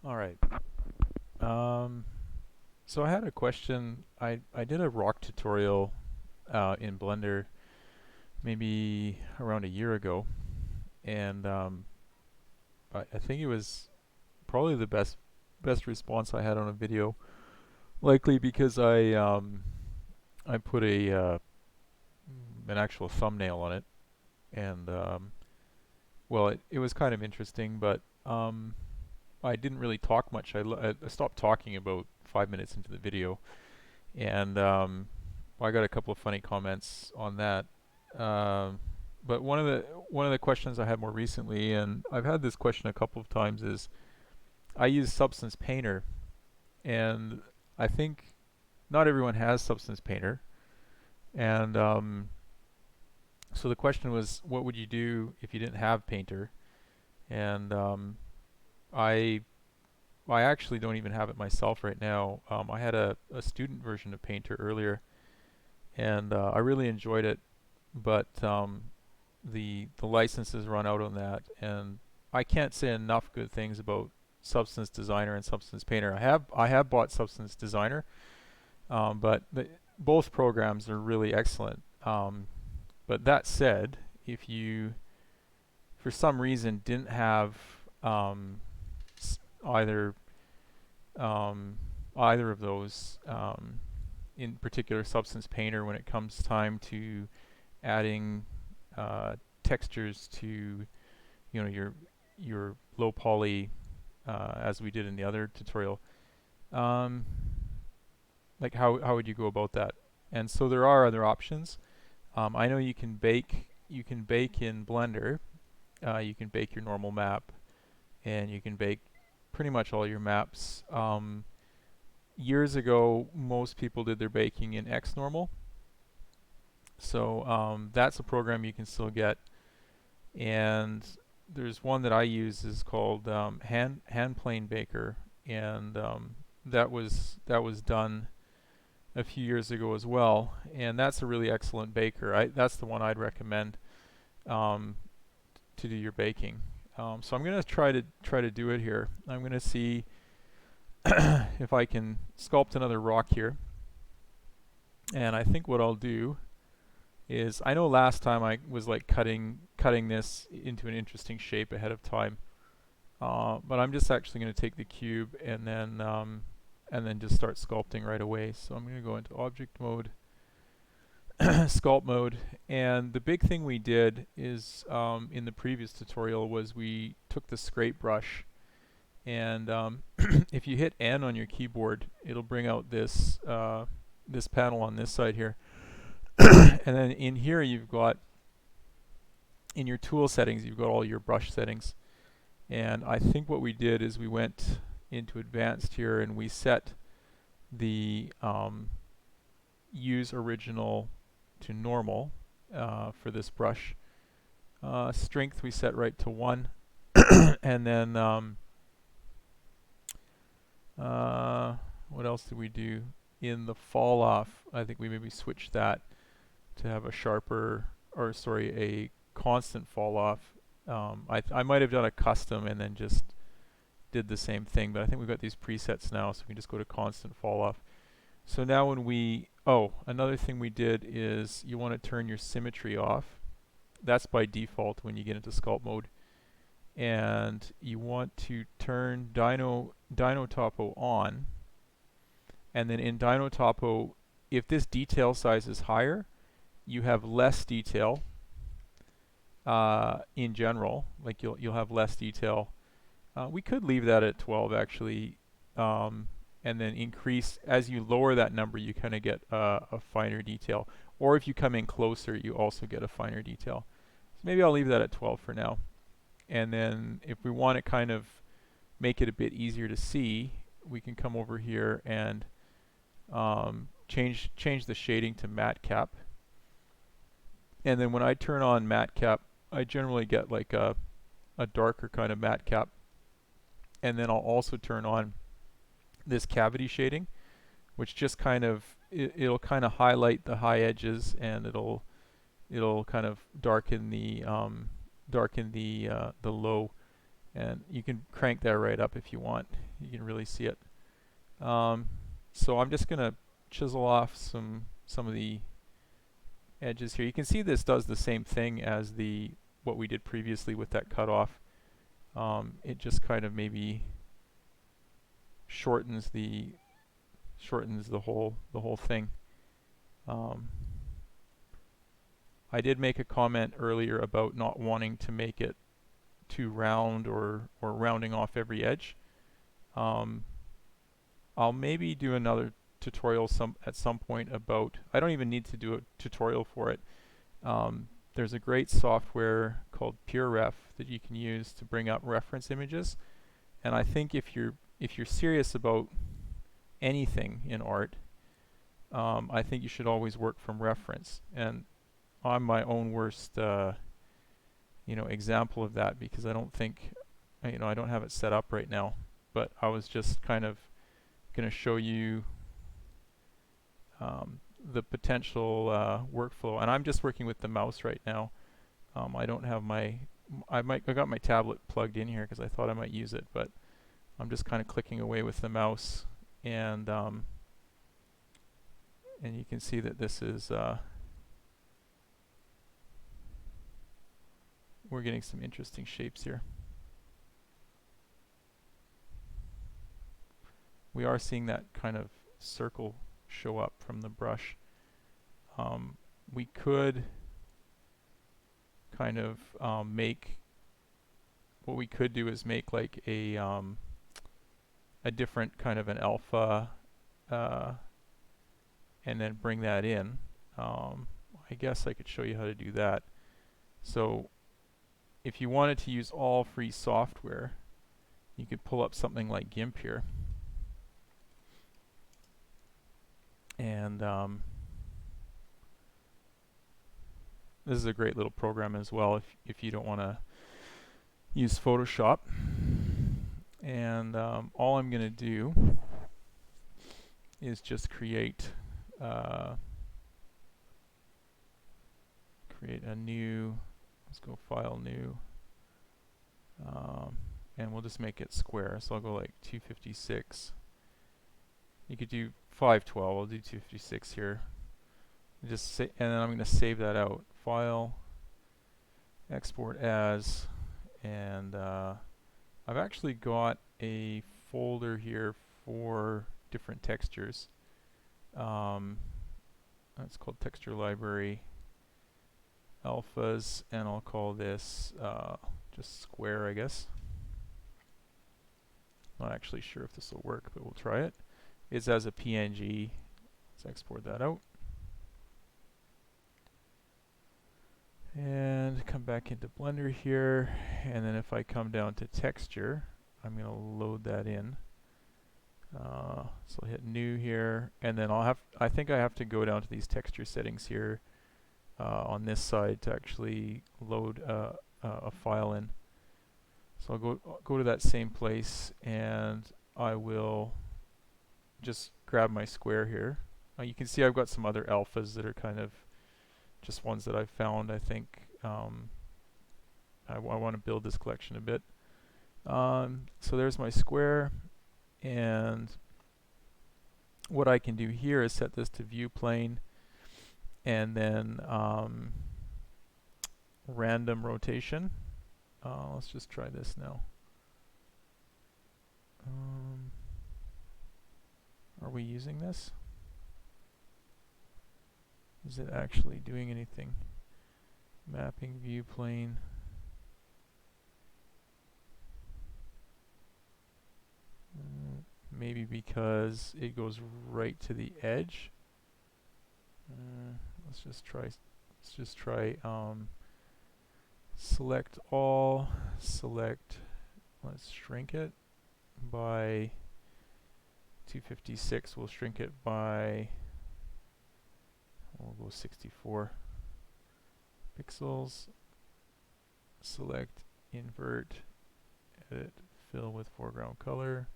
All right. Um, so I had a question. I did a rock tutorial in Blender maybe around a year ago, and I think it was probably the best response I had on a video. Likely because I put an actual thumbnail on it, and well, it was kind of interesting, but I didn't really talk much. I stopped talking about 5 minutes into the video, and I got a couple of funny comments on that. Um, but one of the questions I had more recently, and I've had this question a couple of times, is I use Substance Painter, and I think not everyone has Substance Painter, and so the question was, what would you do if you didn't have Painter? And I I actually don't even have it myself right now. I had a student version of Painter earlier, and I really enjoyed it, but the licenses run out on that, and I can't say enough good things about Substance Designer and Substance Painter. I have bought Substance Designer, but both programs are really excellent. But that said, if you for some reason didn't have either either of those, in particular Substance Painter, when it comes time to adding textures to your low poly, as we did in the other tutorial, um, like how would you go about that? And so there are other options. I know you can bake in Blender. You can bake your normal map, and you can bake pretty much all your maps. Years ago, most people did their baking in Xnormal, so that's a program you can still get. And there's one that I use is called Handplane Baker, and that was done a few years ago as well, and that's a really excellent baker. That's the one I'd recommend um, to do your baking. So I'm gonna try to do it here. I'm gonna see if I can sculpt another rock here, and I think what I'll do is, I know last time I was like cutting this into an interesting shape ahead of time, but I'm just actually going to take the cube and then just start sculpting right away. So I'm going to go into object mode, sculpt mode, and the big thing we did is, in the previous tutorial, was we took the scrape brush, and if you hit N on your keyboard, it'll bring out this panel on this side here. And then in here you've got, in your tool settings, you've got all your brush settings. And I think what we did is we went into advanced here and we set the use original to normal for this brush. Strength we set right to 1. And then what else did we do? In the fall off, I think we maybe switched that to have a sharper, or sorry, a constant fall off. I might have done a custom and then just did the same thing, but I think we've got these presets now, so we can just go to constant fall off. So now when another thing we did is, you want to turn your symmetry off. That's by default when you get into sculpt mode. And you want to turn Dyno Topo on. And then in Dyno Topo, if this detail size is higher, you have less detail in general. Like you'll have less detail. We could leave that at 12 actually, and then increase as you lower that number. You kind of get a finer detail, or if you come in closer, you also get a finer detail. So maybe I'll leave that at 12 for now. And then if we want to kind of make it a bit easier to see, we can come over here and change the shading to matte cap. And then when I turn on matte cap, I generally get like a darker kind of matte cap. And then I'll also turn on this cavity shading, which just kind of, it'll kind of highlight the high edges, and it'll kind of darken the low And you can crank that right up if you want. You can really see it. So I'm just going to chisel off some of the edges here. You can see this does the same thing as what we did previously with that cutoff. It just kind of maybe shortens the whole thing. I did make a comment earlier about not wanting to make it too round or rounding off every edge. I'll maybe do another tutorial at some point about, I don't even need to do a tutorial for it. There's a great software called PureRef that you can use to bring up reference images. And I think if you're serious about anything in art, I think you should always work from reference. And I'm my own worst example of that, because I don't think, I don't have it set up right now. But I was just kind of going to show you the potential workflow, and I'm just working with the mouse right now. I don't have I got my tablet plugged in here because I thought I might use it, but I'm just kind of clicking away with the mouse, and you can see that this is we're getting some interesting shapes here. We are seeing that kind of circle show up from the brush. We could kind of make, what we could do is make like a different kind of an alpha and then bring that in. I guess I could show you how to do that. So if you wanted to use all free software, you could pull up something like GIMP here. And this is a great little program as well if you don't want to use Photoshop. And all I'm going to do is just create a new, let's go File, New, and we'll just make it square. So I'll go like 256. You could do 512. I'll do 256 here. And then I'm going to save that out. File, export as, and I've actually got a folder here for different textures. That's called Texture Library Alphas, and I'll call this just square, I guess. Not actually sure if this will work, but we'll try it. It's as a PNG. Let's export that out. And come back into Blender here, and then if I come down to texture, I'm going to load that in. So I'll hit new here, and then I think I have to go down to these texture settings here on this side to actually load a file in. So I'll go to that same place, and I will just grab my square here. You can see I've got some other alphas that are kind of just ones that I've found. I think I want to build this collection a bit. So there's my square, and what I can do here is set this to view plane, and then random rotation. Let's just try this now. Are we using this? Is it actually doing anything? Mapping view plane. Maybe because it goes right to the edge. Let's just try select all, let's shrink it by 256. We'll shrink it by, we'll go 64 pixels. Select invert, edit, fill with foreground color.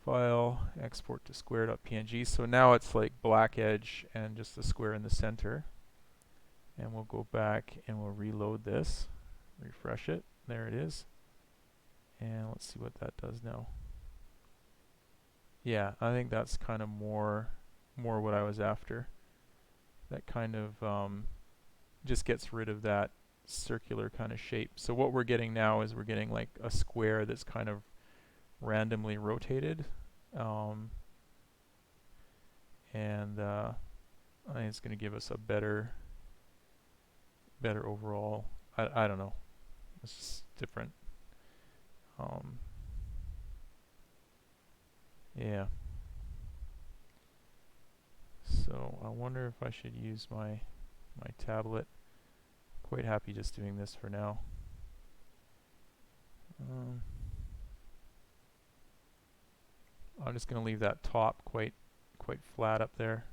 File, export to square.png. So now it's like black edge and just the square in the center. And we'll go back and we'll reload this, refresh it. There it is. And let's see what that does now. Yeah, I think that's kind of more what I was after. That kind of just gets rid of that circular kind of shape. So what we're getting now is we're getting like a square that's kind of randomly rotated. Um, and I think it's going to give us a better overall. I don't know. It's just different. Um, yeah. So I wonder if I should use my tablet. Quite happy just doing this for now. I'm just going to leave that top quite flat up there.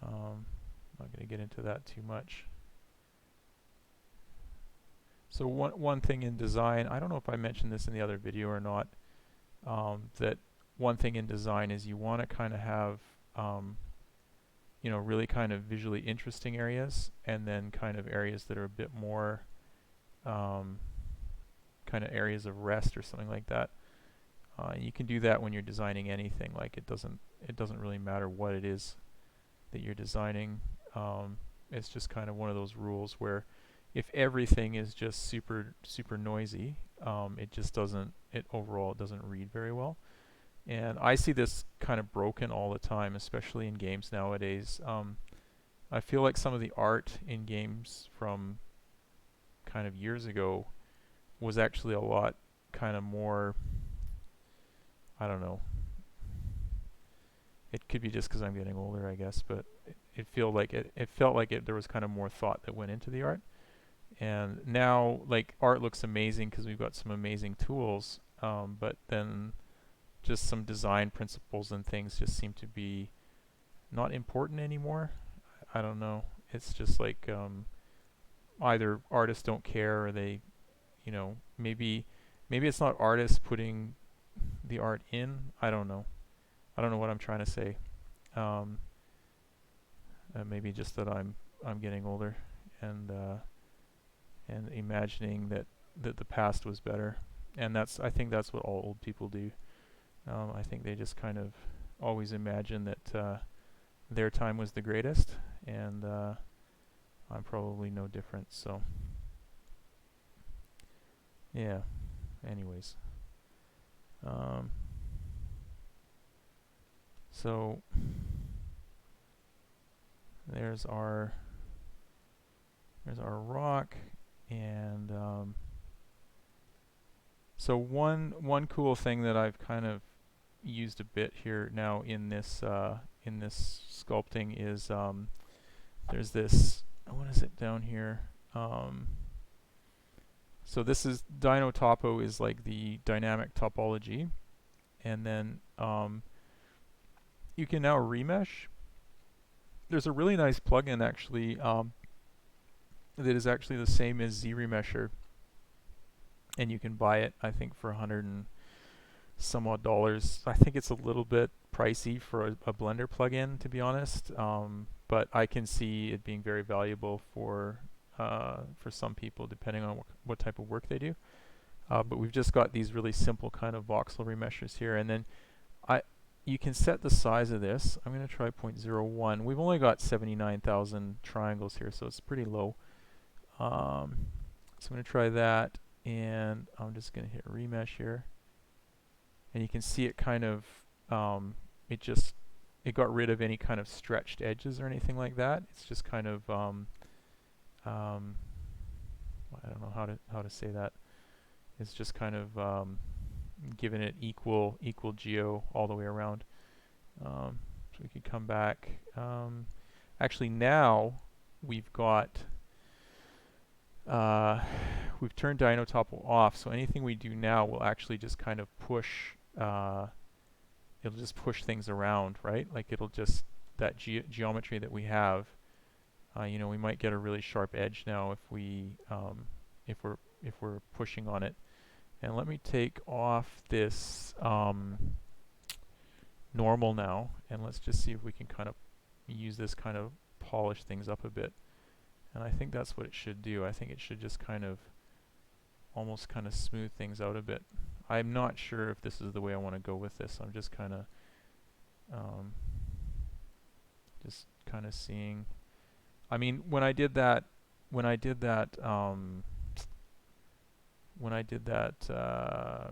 Not going to get into that too much. So one thing in design, I don't know if I mentioned this in the other video or not, that one thing in design is you want to kind of have really kind of visually interesting areas, and then kind of areas that are a bit more kind of areas of rest or something like that. You can do that when you're designing anything. Like it doesn't really matter what it is that you're designing. It's just kind of one of those rules where if everything is just super noisy, it overall doesn't read very well. And I see this kind of broken all the time, especially in games nowadays. I feel like some of the art in games from kind of years ago was actually a lot kind of more, I don't know. It could be just because I'm getting older, I guess, but it felt like there was kind of more thought that went into the art. And now, like, art looks amazing because we've got some amazing tools, but then just some design principles and things just seem to be not important anymore. I don't know. It's just like either artists don't care, or they, maybe it's not artists putting the art in. I don't know. I don't know what I'm trying to say. Um, Maybe just that I'm getting older, and imagining that the past was better, and I think that's what all old people do. I think they just kind of always imagine that their time was the greatest, and I'm probably no different. So yeah. Anyways, so there's our rock, and so one cool thing that I've kind of used a bit here now in this sculpting is there's this, what is it down here? So this is Dino Topo, is like the dynamic topology, and then you can now remesh. There's a really nice plugin actually that is actually the same as ZRemesher, and you can buy it I think for $100 and some odd dollars. I think it's a little bit pricey for a Blender plugin, to be honest, but I can see it being very valuable for some people depending on what type of work they do. But we've just got these really simple kind of voxel remeshers here, and then you can set the size of this. I'm going to try 0.01. We've only got 79,000 triangles here, so it's pretty low. So I'm going to try that, and I'm just going to hit remesh here. And you can see it kind of, it got rid of any kind of stretched edges or anything like that. It's just kind of, I don't know how to say that. It's just kind of giving it equal geo all the way around. So we could come back. Actually, now we've got we've turned Dino Topo off, so anything we do now will actually just kind of push. It'll just push things around, right? Like it'll just that geometry that we have. We might get a really sharp edge now if we're pushing on it. And let me take off this normal now, and let's just see if we can kind of use this kind of polish things up a bit. And I think that's what it should do. I think it should just kind of almost kind of smooth things out a bit. I'm not sure if this is the way I want to go with this. I'm just kind of um, seeing. I mean, when I did that, when I did that,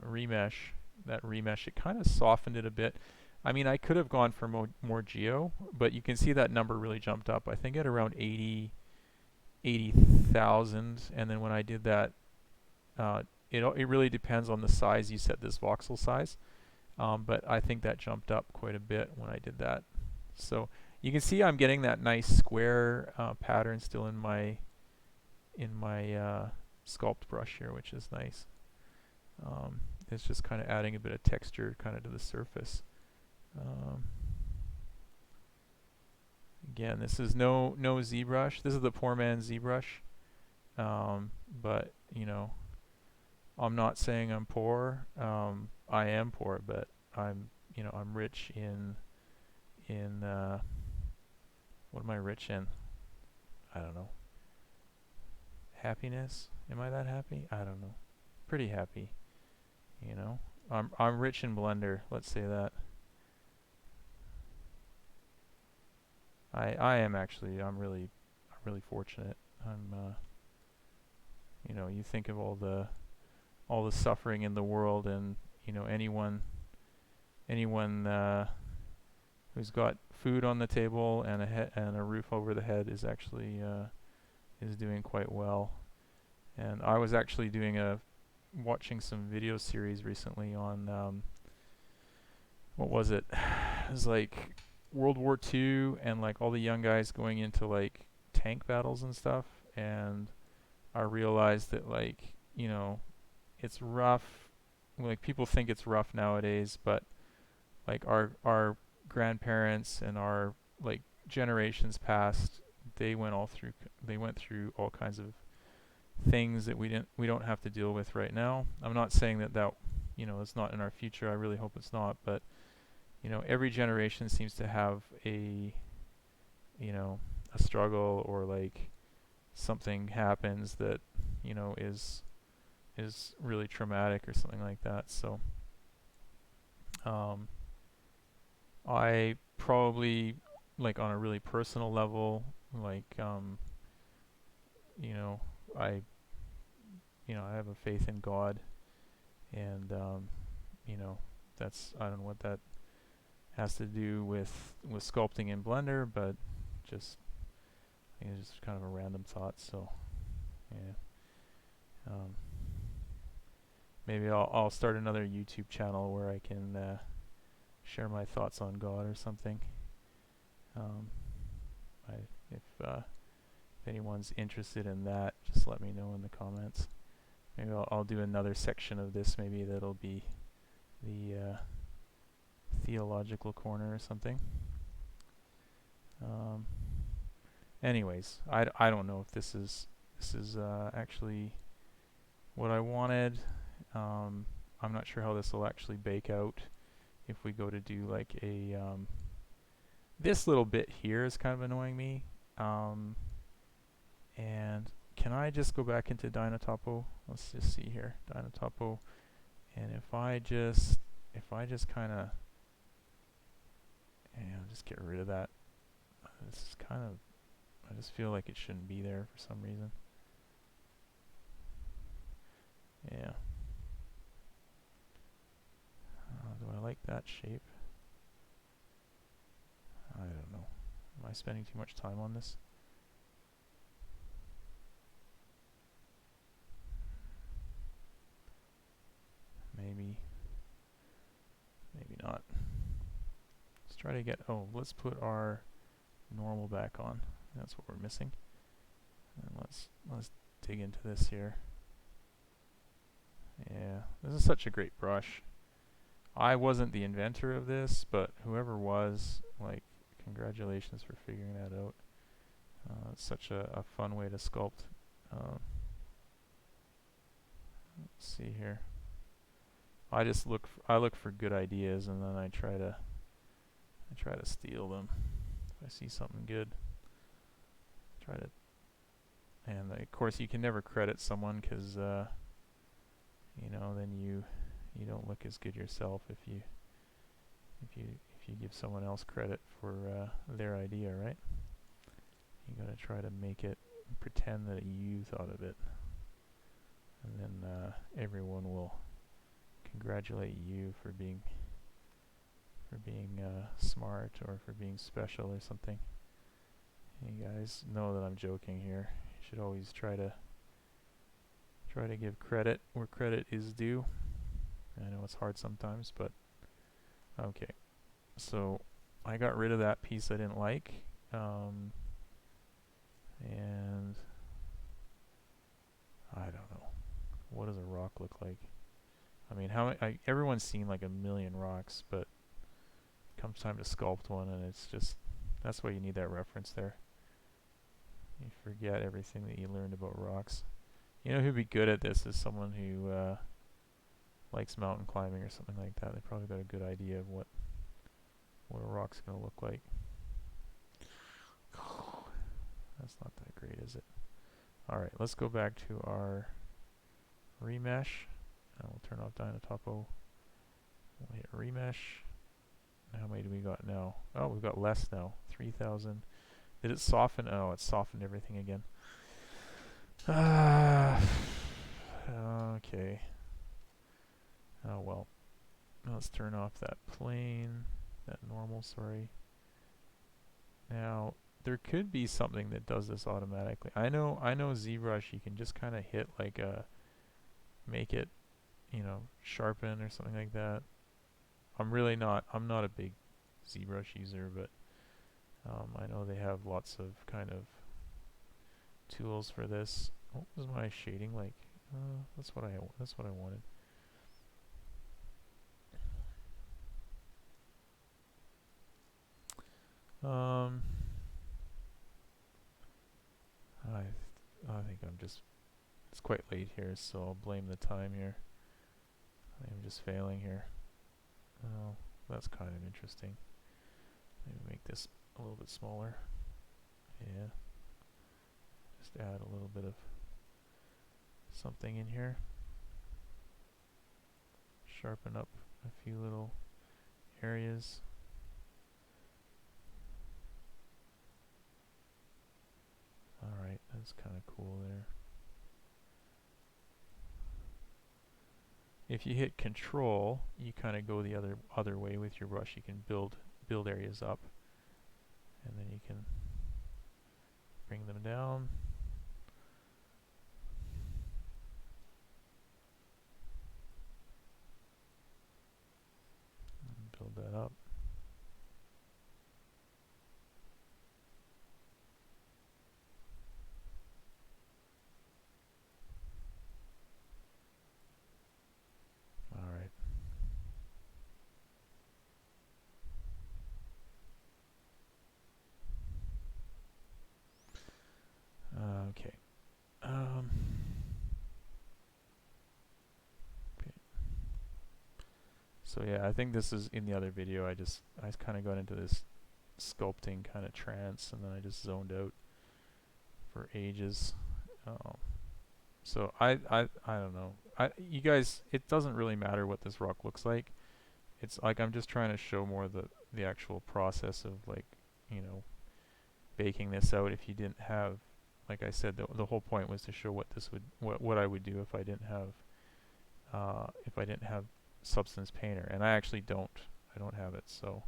remesh, it kind of softened it a bit. I mean, I could have gone for more geo, but you can see that number really jumped up. I think at around 80,000, and then when I did that, it really depends on the size you set this voxel size. But I think that jumped up quite a bit when I did that. So you can see I'm getting that nice square pattern still in my sculpt brush here, which is nice. It's just kind of adding a bit of texture kind of to the surface. Again, this is no ZBrush. This is the poor man's ZBrush. But you know, I'm not saying I'm poor. I am poor, but I'm rich in what am I rich in? I don't know. Happiness? Am I that happy? I don't know. Pretty happy. You know, I'm rich in Blender. Let's say that. I am actually. I'm really fortunate. You know, you think of all the suffering in the world, and you know, anyone who's got food on the table and a roof over the head is actually is doing quite well. And I was actually watching some video series recently on what was it? It was like World War II, and like all the young guys going into like tank battles and stuff. And I realized that, like, you know, it's rough. Like, people think it's rough nowadays, but like our grandparents and our like generations past, they went through all kinds of things that we don't have to deal with right now. I'm not saying that you know, it's not in our future. I really hope it's not, but you know, every generation seems to have a struggle, or like something happens that, you know, is really traumatic or something like that. So I probably, like, on a really personal level, like, you know, I I have a faith in God, and you know, I don't know what that has to do with sculpting in Blender, but just I think it's just kind of a random thought. So yeah, maybe I'll start another YouTube channel where I can share my thoughts on God or something. If anyone's interested in that, just let me know in the comments. Maybe I'll do another section of this. Maybe that'll be the theological corner or something. Anyways, I don't know if this is actually what I wanted. I'm not sure how this will actually bake out. If we go to do like a this little bit here is kind of annoying me. And can I just go back into Dynatopo? Let's just see here, Dynatopo. And if I just kind of, just get rid of that. This is kind of, I just feel like it shouldn't be there for some reason. Yeah. Do I like that shape? I don't know. Am I spending too much time on this? Maybe not. Let's try to get, let's put our normal back on. That's what we're missing. And let's dig into this here. Yeah, this is such a great brush. I wasn't the inventor of this, but whoever was, like, congratulations for figuring that out. It's such a fun way to sculpt. Let's see here. I look for good ideas, and then I try to steal them. If I see something good, try to. And of course, you can never credit someone, because you know, then you don't look as good yourself if you give someone else credit for their idea, right? You gotta try to make it pretend that you thought of it, and then everyone will congratulate you for being smart or for being special or something. You guys know that I'm joking here. You should always try to give credit where credit is due. I know it's hard sometimes, but okay. So I got rid of that piece I didn't like, and I don't know. What does a rock look like? I mean, everyone's seen like a million rocks, but it comes time to sculpt one, and it's just, that's why you need that reference there. You forget everything that you learned about rocks. You know who'd be good at this is someone who likes mountain climbing or something like that. They probably got a good idea of what a rock's going to look like. That's not that great, is it? Alright, let's go back to our remesh. We'll turn off Dynatopo. We'll hit remesh. How many do we got now? Oh, we've got less now. 3,000. Did it soften? Oh, it softened everything again. Okay. Oh well. Let's turn off that plane. That normal, sorry. Now, there could be something that does this automatically. I know ZBrush, you can just kind of hit like make it, you know, sharpen or something like that. I'm not a big ZBrush user, but I know they have lots of kind of tools for this. What was my shading like? That's what I wanted. I think it's quite late here, so I'll blame the time here. I'm just failing here. Oh, that's kind of interesting. Maybe make this a little bit smaller. Yeah. Just add a little bit of something in here. Sharpen up a few little areas. Alright, that's kind of cool there. If you hit Control, you kind of go the other way with your brush. You can build areas up, and then you can bring them down. And build that up. Alright. Okay. Okay. So yeah, I think this is in the other video. I kind of got into this sculpting kind of trance, and then I just zoned out for ages. So I don't know. You guys, it doesn't really matter what this rock looks like. It's like I'm just trying to show more the actual process of, like, you know, baking this out. If you didn't have, like I said, the whole point was to show what I would do if I didn't have Substance Painter, and I actually don't have it. So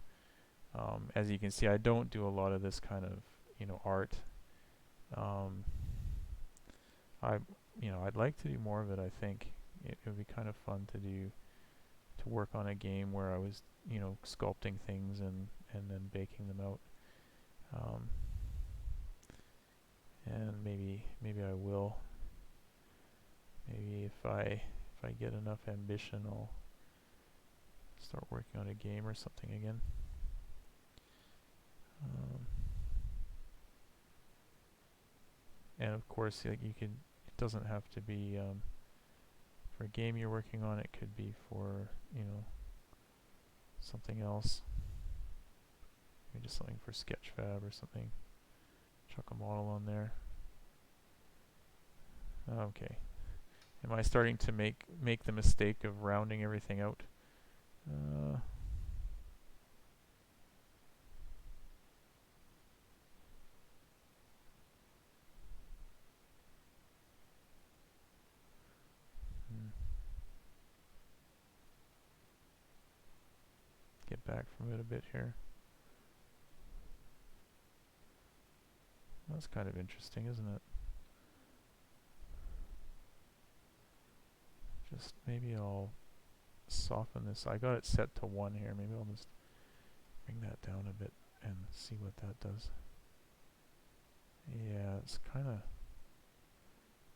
as you can see, I don't do a lot of this kind of, you know, art. I'd like to do more of it. I think it would be kind of fun to work on a game where I was, you know, sculpting things and then baking them out. And maybe I will. Maybe if I get enough ambition, I'll start working on a game or something again. And of course, like, it doesn't have to be for a game you're working on. It could be for, you know, something else. Maybe just something for Sketchfab or something. Chuck a model on there. Okay. Am I starting to make the mistake of rounding everything out? Uh, hmm, get back from it a bit here. That's kind of interesting, isn't it? Just maybe I'll soften this. I got it set to 1 here. Maybe I'll just bring that down a bit and see what that does. Yeah, it's kind of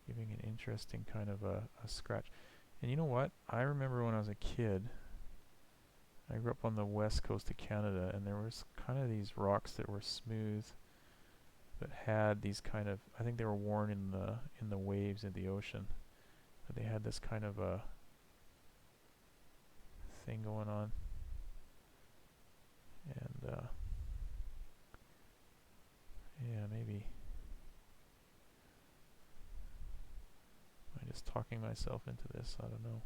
giving an interesting kind of a scratch. And you know what? I remember when I was a kid, I grew up on the west coast of Canada, and there was kind of these rocks that were smooth, but had these kind of, I think they were worn in the waves of the ocean, but they had this kind of a thing going on. And yeah, maybe I'm just talking myself into this. I don't know.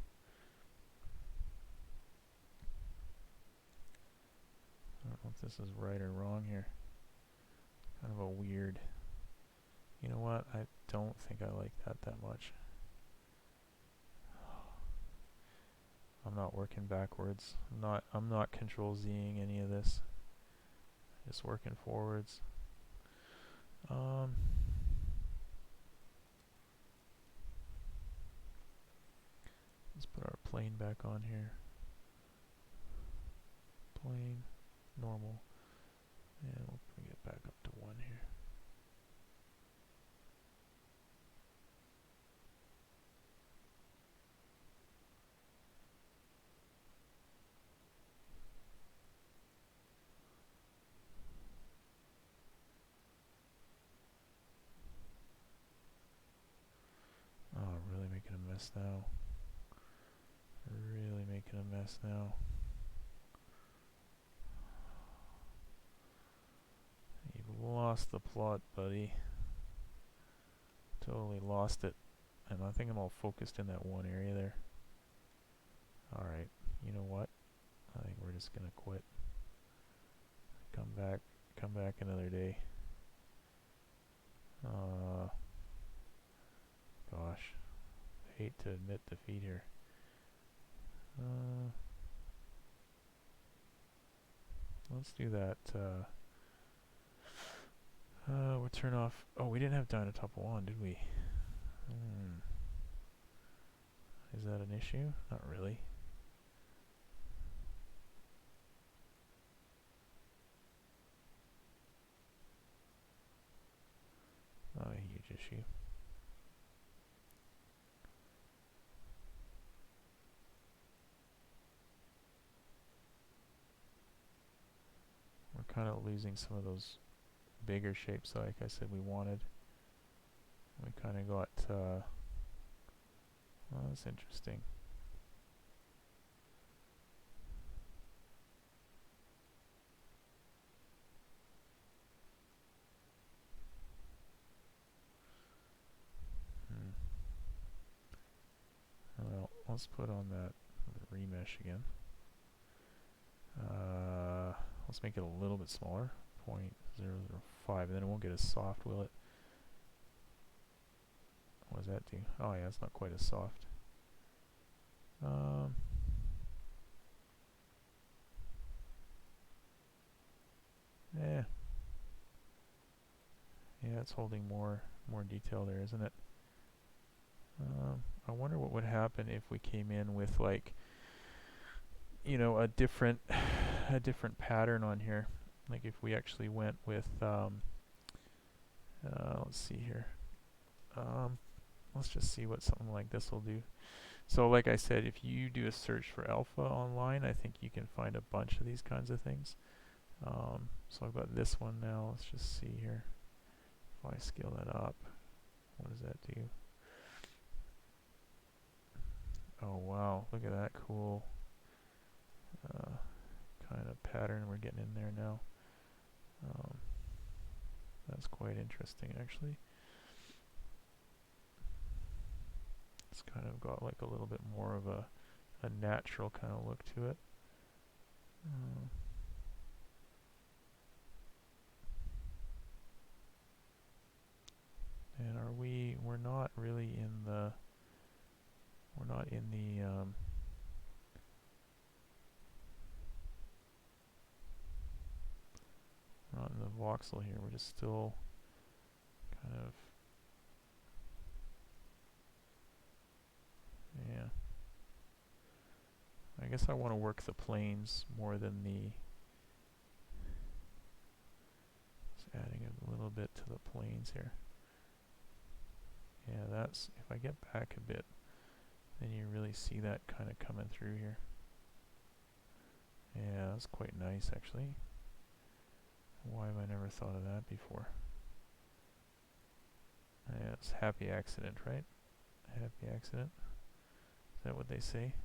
I don't know if this is right or wrong here. Kind of a weird. You know what? I don't think I like that much. I'm not working backwards. I'm not control Zing any of this. Just working forwards. Let's put our plane back on here. Plane, normal, and we'll bring it back up to 1 here. Oh, really making a mess now. Really making a mess now. You've lost the plot, buddy. Totally lost it. And I think I'm all focused in that one area there. Alright, you know what? I think we're just gonna quit. Come back another day. Gosh. I hate to admit defeat here. Let's do that. We'll turn off. Oh, we didn't have Dynatopple on, did we? Is that an issue? Not really. Not a huge issue. We're kind of losing some of those bigger shapes, like I said we wanted. We kind of got, well, that's interesting. Well, let's put on that remesh again. Let's make it a little bit smaller, 0.005, and then it won't get as soft, will it? What does that do? Oh yeah, it's not quite as soft. Yeah. Yeah, it's holding more detail there, isn't it? I wonder what would happen if we came in with, like, you know, a different pattern on here. Like if we actually went with let's see here. Let's just see what something like this will do. So like I said, if you do a search for alpha online, I think you can find a bunch of these kinds of things. So I've got this one now. Let's just see here. If I scale that up, what does that do? Oh wow, look at that cool kind of pattern we're getting in there now. That's quite interesting, actually. It's kind of got like a little bit more of a natural kind of look to it. And we're not really in the, we're not in the, we're not in the voxel here. We're just still kind of, yeah. I guess I want to work the planes more than the, just adding a little bit to the planes here. Yeah, that's, if I get back a bit, then you really see that kind of coming through here. Yeah, that's quite nice actually. Why have I never thought of that before? Yeah, it's happy accident, right? Happy accident. Is that what they say?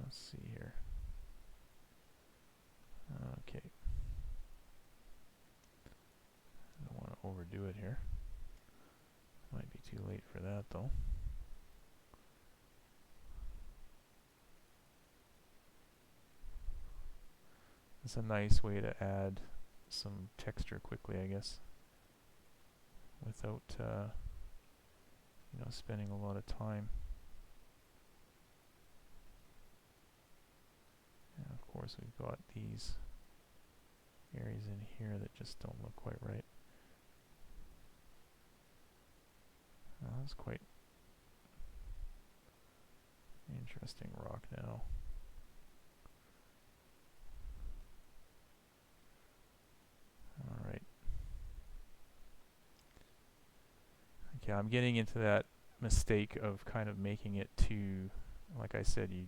Let's see here. Okay. I don't want to overdo it here. Might be too late for that though. It's a nice way to add some texture quickly, I guess, without you know, spending a lot of time. And of course we've got these areas in here that just don't look quite right. That's quite interesting rock now. Alright. Okay, I'm getting into that mistake of kind of making it too, like I said, you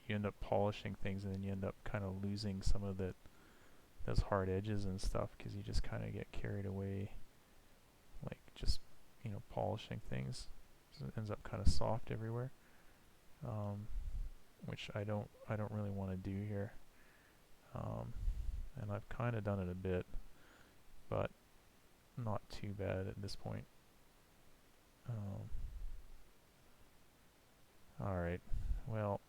end up polishing things and then you end up kind of losing some of those hard edges and stuff because you just kind of get carried away, like just, you know, polishing things. So it ends up kind of soft everywhere, which I don't really want to do here. And I've kind of done it a bit, but not too bad at this point. Alright, well,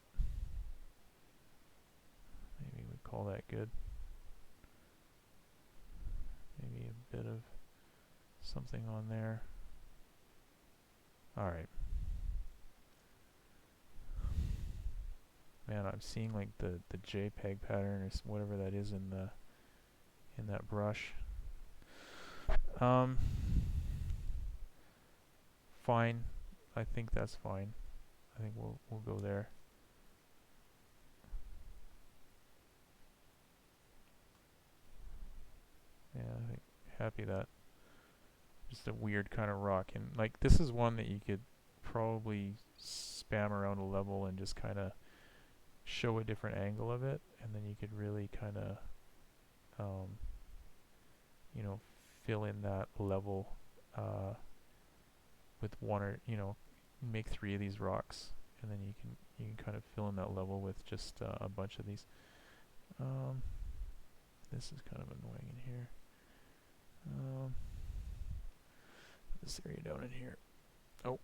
maybe we call that good. Maybe a bit of something on there. Alright. Man, I'm seeing like the JPEG pattern or whatever that is in that brush. Fine. I think that's fine. I think we'll go there. Yeah, I think happy that. Just a weird kind of rock, and like this is one that you could probably spam around a level and just kind of show a different angle of it, and then you could really kind of you know, fill in that level with one, or you know, make 3 of these rocks, and then you can kind of fill in that level with just a bunch of these. This is kind of annoying in here. This area down in here. Oh,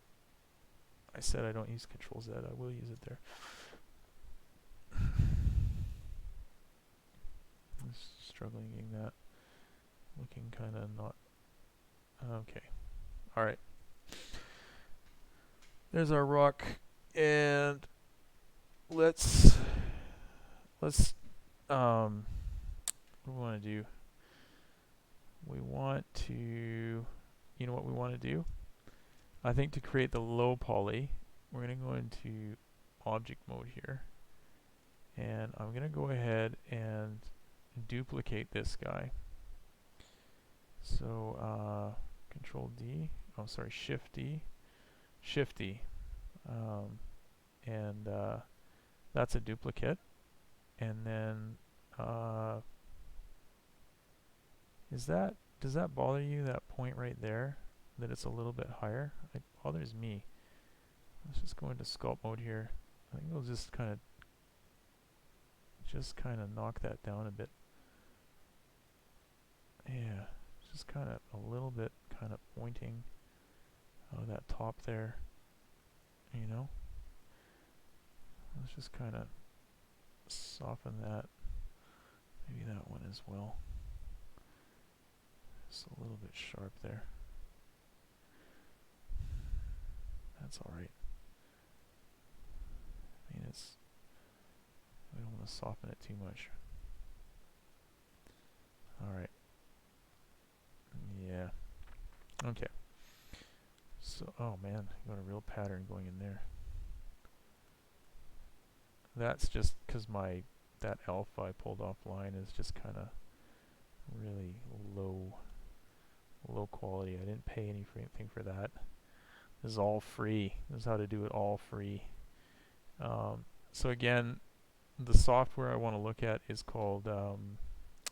I said I don't use Control Z. I will use it there. I'm struggling getting that looking kind of not okay. All right. There's our rock, and let's what do we want to do? We want to, you know what we want to do? I think to create the low poly, we're going to go into object mode here, and I'm going to go ahead and duplicate this guy. So Control D, oh sorry, Shift D, Shift D, and that's a duplicate. And then does that bother you, that point right there, that it's a little bit higher? It bothers me. Let's just go into sculpt mode here. I think we'll just kind of knock that down a bit. Yeah, just kind of a little bit kind of pointing that top there, you know. Let's just kind of soften that. Maybe that one as well. Just a little bit sharp there. That's alright. I mean, we don't want to soften it too much. Alright. Yeah. Okay. So, oh man, got a real pattern going in there. That's just because that alpha I pulled offline is just kind of really low quality. I didn't pay anything for that. This is all free. This is how to do it all free. So again, the software I want to look at is called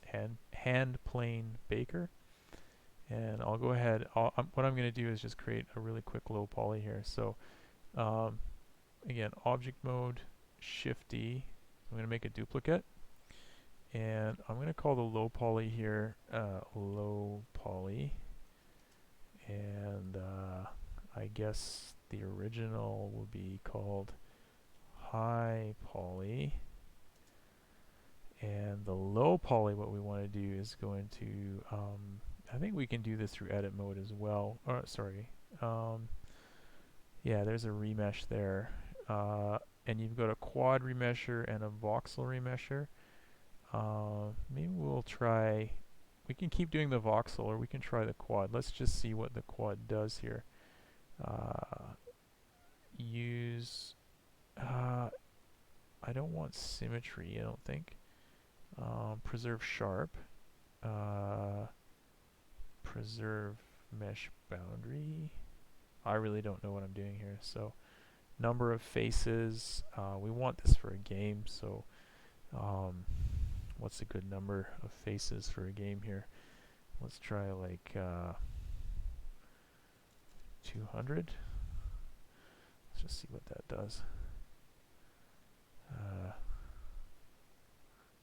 Hand Plane Baker. And I'll go ahead. What I'm going to do is just create a really quick low poly here. So again, object mode, Shift D. I'm going to make a duplicate. And I'm going to call the low poly here low poly. And I guess the original will be called high poly. And the low poly, what we want to do is go into, I think we can do this through edit mode as well. Or sorry, yeah, there's a remesh there. And you've got a quad remesher and a voxel remesher. Maybe we'll try, we can keep doing the voxel or we can try the quad. Let's just see what the quad does here. Use, I don't want symmetry, I don't think. Preserve sharp. Preserve mesh boundary. I really don't know what I'm doing here. So number of faces. We want this for a game, so what's a good number of faces for a game here? Let's try like 200. Let's just see what that does.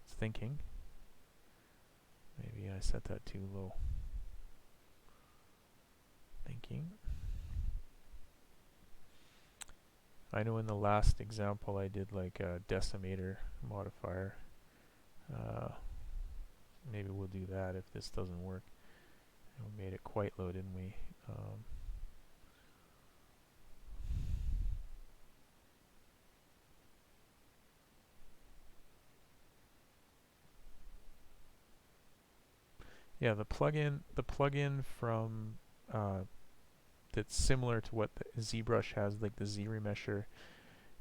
It's thinking. Maybe I set that too low. Thinking. I know in the last example I did like a decimator modifier. Maybe we'll do that if this doesn't work. And we made it quite low, didn't we? Yeah, the plugin from that's similar to what the ZBrush has, like the Z remesher.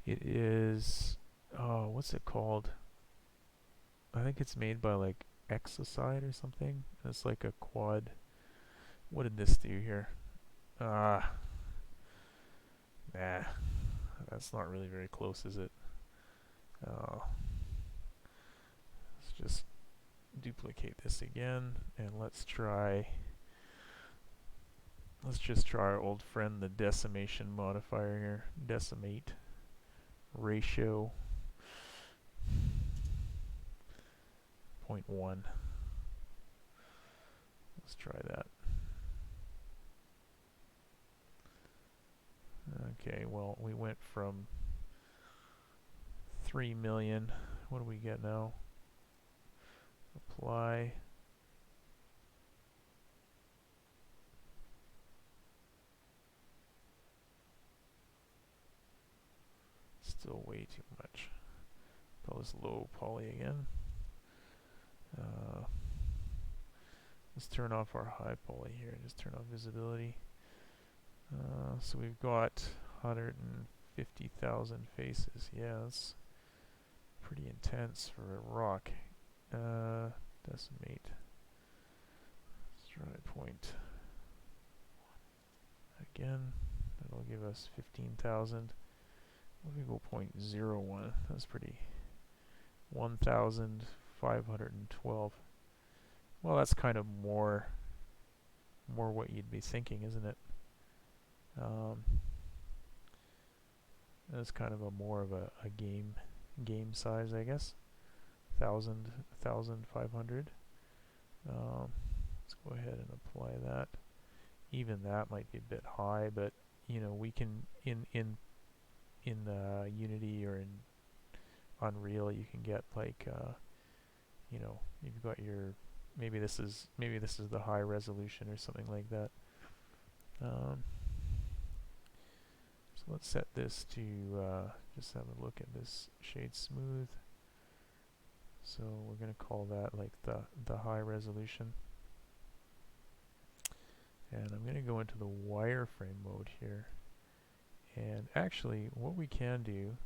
It is, oh, what's it called? I think it's made by like Exocide or something. It's like a quad. What did this do here? Nah, that's not really very close, is it? Let's just duplicate this again, and let's just try our old friend, the decimation modifier here. Decimate ratio 0.1. Let's try that. Okay, well, we went from 3 million. What do we get now? Apply. Still way too much. Call this low poly again. Let's turn off our high poly here. Just turn off visibility. So we've got 150,000 faces. Yeah, that's pretty intense for a rock. Decimate. Let's try point. Again, that'll give us 15,000. What if we go 0.01? That's pretty. 1,512. Well, that's kind of more what you'd be thinking, isn't it? That's kind of more of a game size, I guess. 1,500. Let's go ahead and apply that. Even that might be a bit high, but you know, we can in Unity or in Unreal, you can get like you know, you've got your maybe this is the high resolution or something like that. So let's set this to just have a look at this shade smooth. So we're going to call that like the high resolution. And I'm going to go into the wireframe mode here. And actually, what we can do,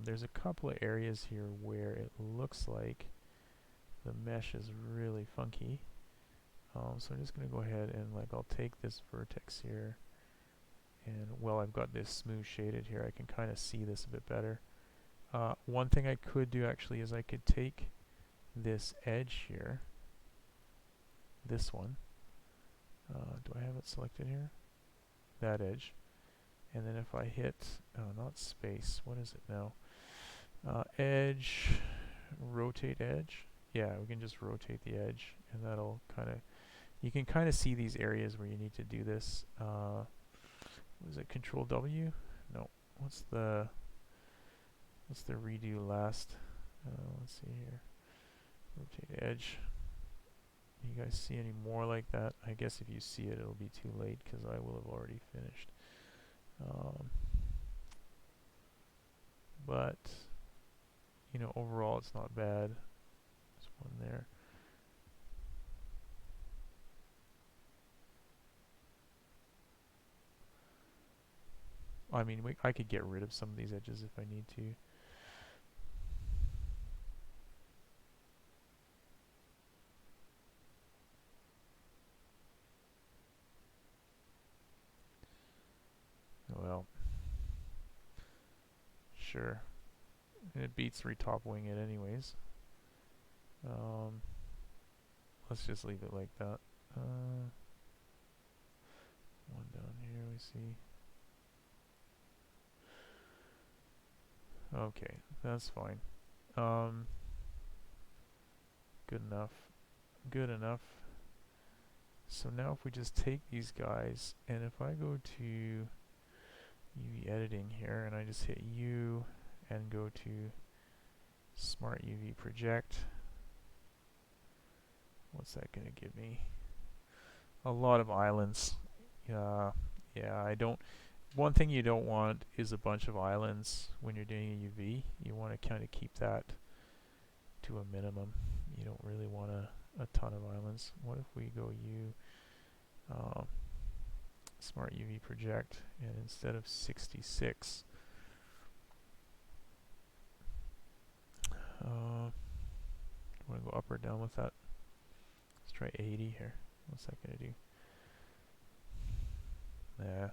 there's a couple of areas here where it looks like the mesh is really funky. So I'm just going to go ahead and like I'll take this vertex here, and while I've got this smooth shaded here, I can kind of see this a bit better. One thing I could do actually is I could take this edge here, this one. Do I have it selected here? That edge. And then if I hit, not space, what is it now? Edge, rotate edge. Yeah, we can just rotate the edge, and that'll kind of, you can kind of see these areas where you need to do this. Was it Control W? No. What's the redo last? Let's see here. Rotate edge. You guys see any more like that? I guess if you see it, it'll be too late because I will have already finished. But you know, overall, it's not bad. There's one there. I mean, I could get rid of some of these edges if I need to. Well, sure. It beats retopling it anyways. Let's just leave it like that. One down here we see. Okay, that's fine. Good enough. Good enough. So now if we just take these guys, and if I go to UV editing here, and I just hit U and go to Smart UV Project, what's that going to give me? A lot of islands. Yeah, I don't. One thing you don't want is a bunch of islands when you're doing a UV. You want to kind of keep that to a minimum. You don't really want a ton of islands. What if we go Smart UV Project, and instead of 66, want to go up or down with that? Let's try 80 here. What's that going to do? Nah.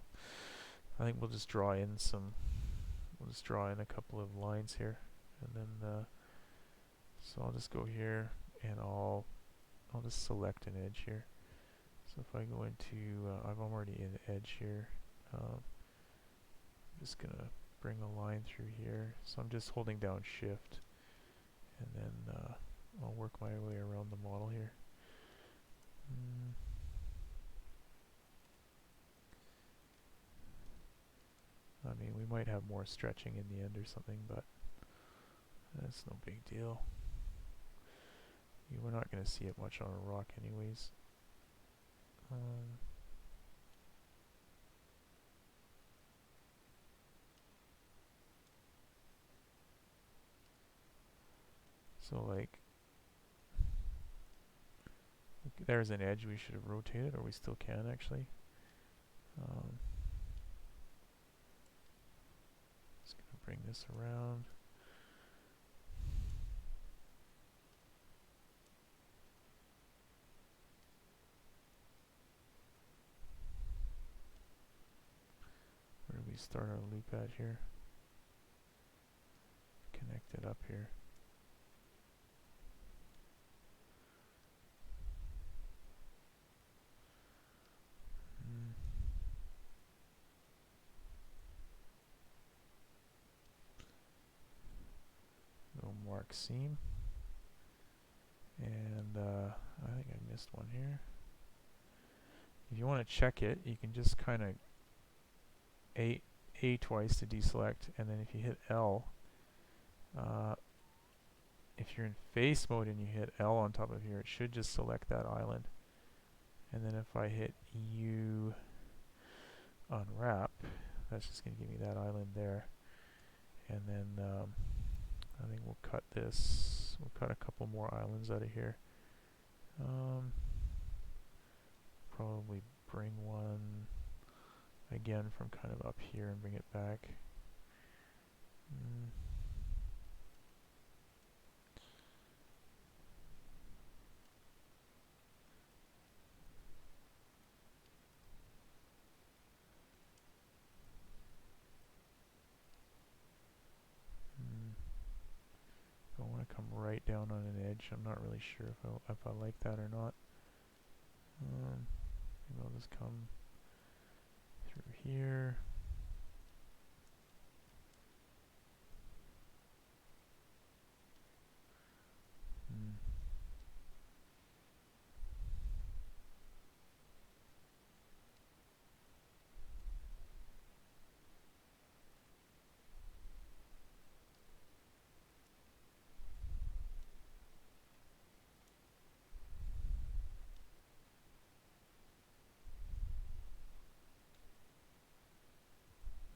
I think we'll just draw in a couple of lines here, and then so I'll just go here and I'll just select an edge here. So if I go into I'm already in edge here. I'm just gonna bring a line through here. So I'm just holding down Shift, and then I'll work my way around the model here. I mean, we might have more stretching in the end or something, but that's no big deal. We're not going to see it much on a rock anyways. So like, there's an edge we should have rotated, or we still can actually. Just going to bring this around. Where do we start our loop at here? Connect it up here. Go mark seam. And I think I missed one here. if you want to check it, you can just kind of A twice to deselect, and then if you hit L, if you're in face mode and you hit L on top of here, it should just select that island. And then if I hit U unwrap, that's just going to give me that island there. And then I think we'll cut this. We'll cut a couple more islands out of here. Probably bring one again from kind of up here and bring it back. I want to come right down on an edge. I'm not really sure if I like that or not. Maybe I'll just come through here.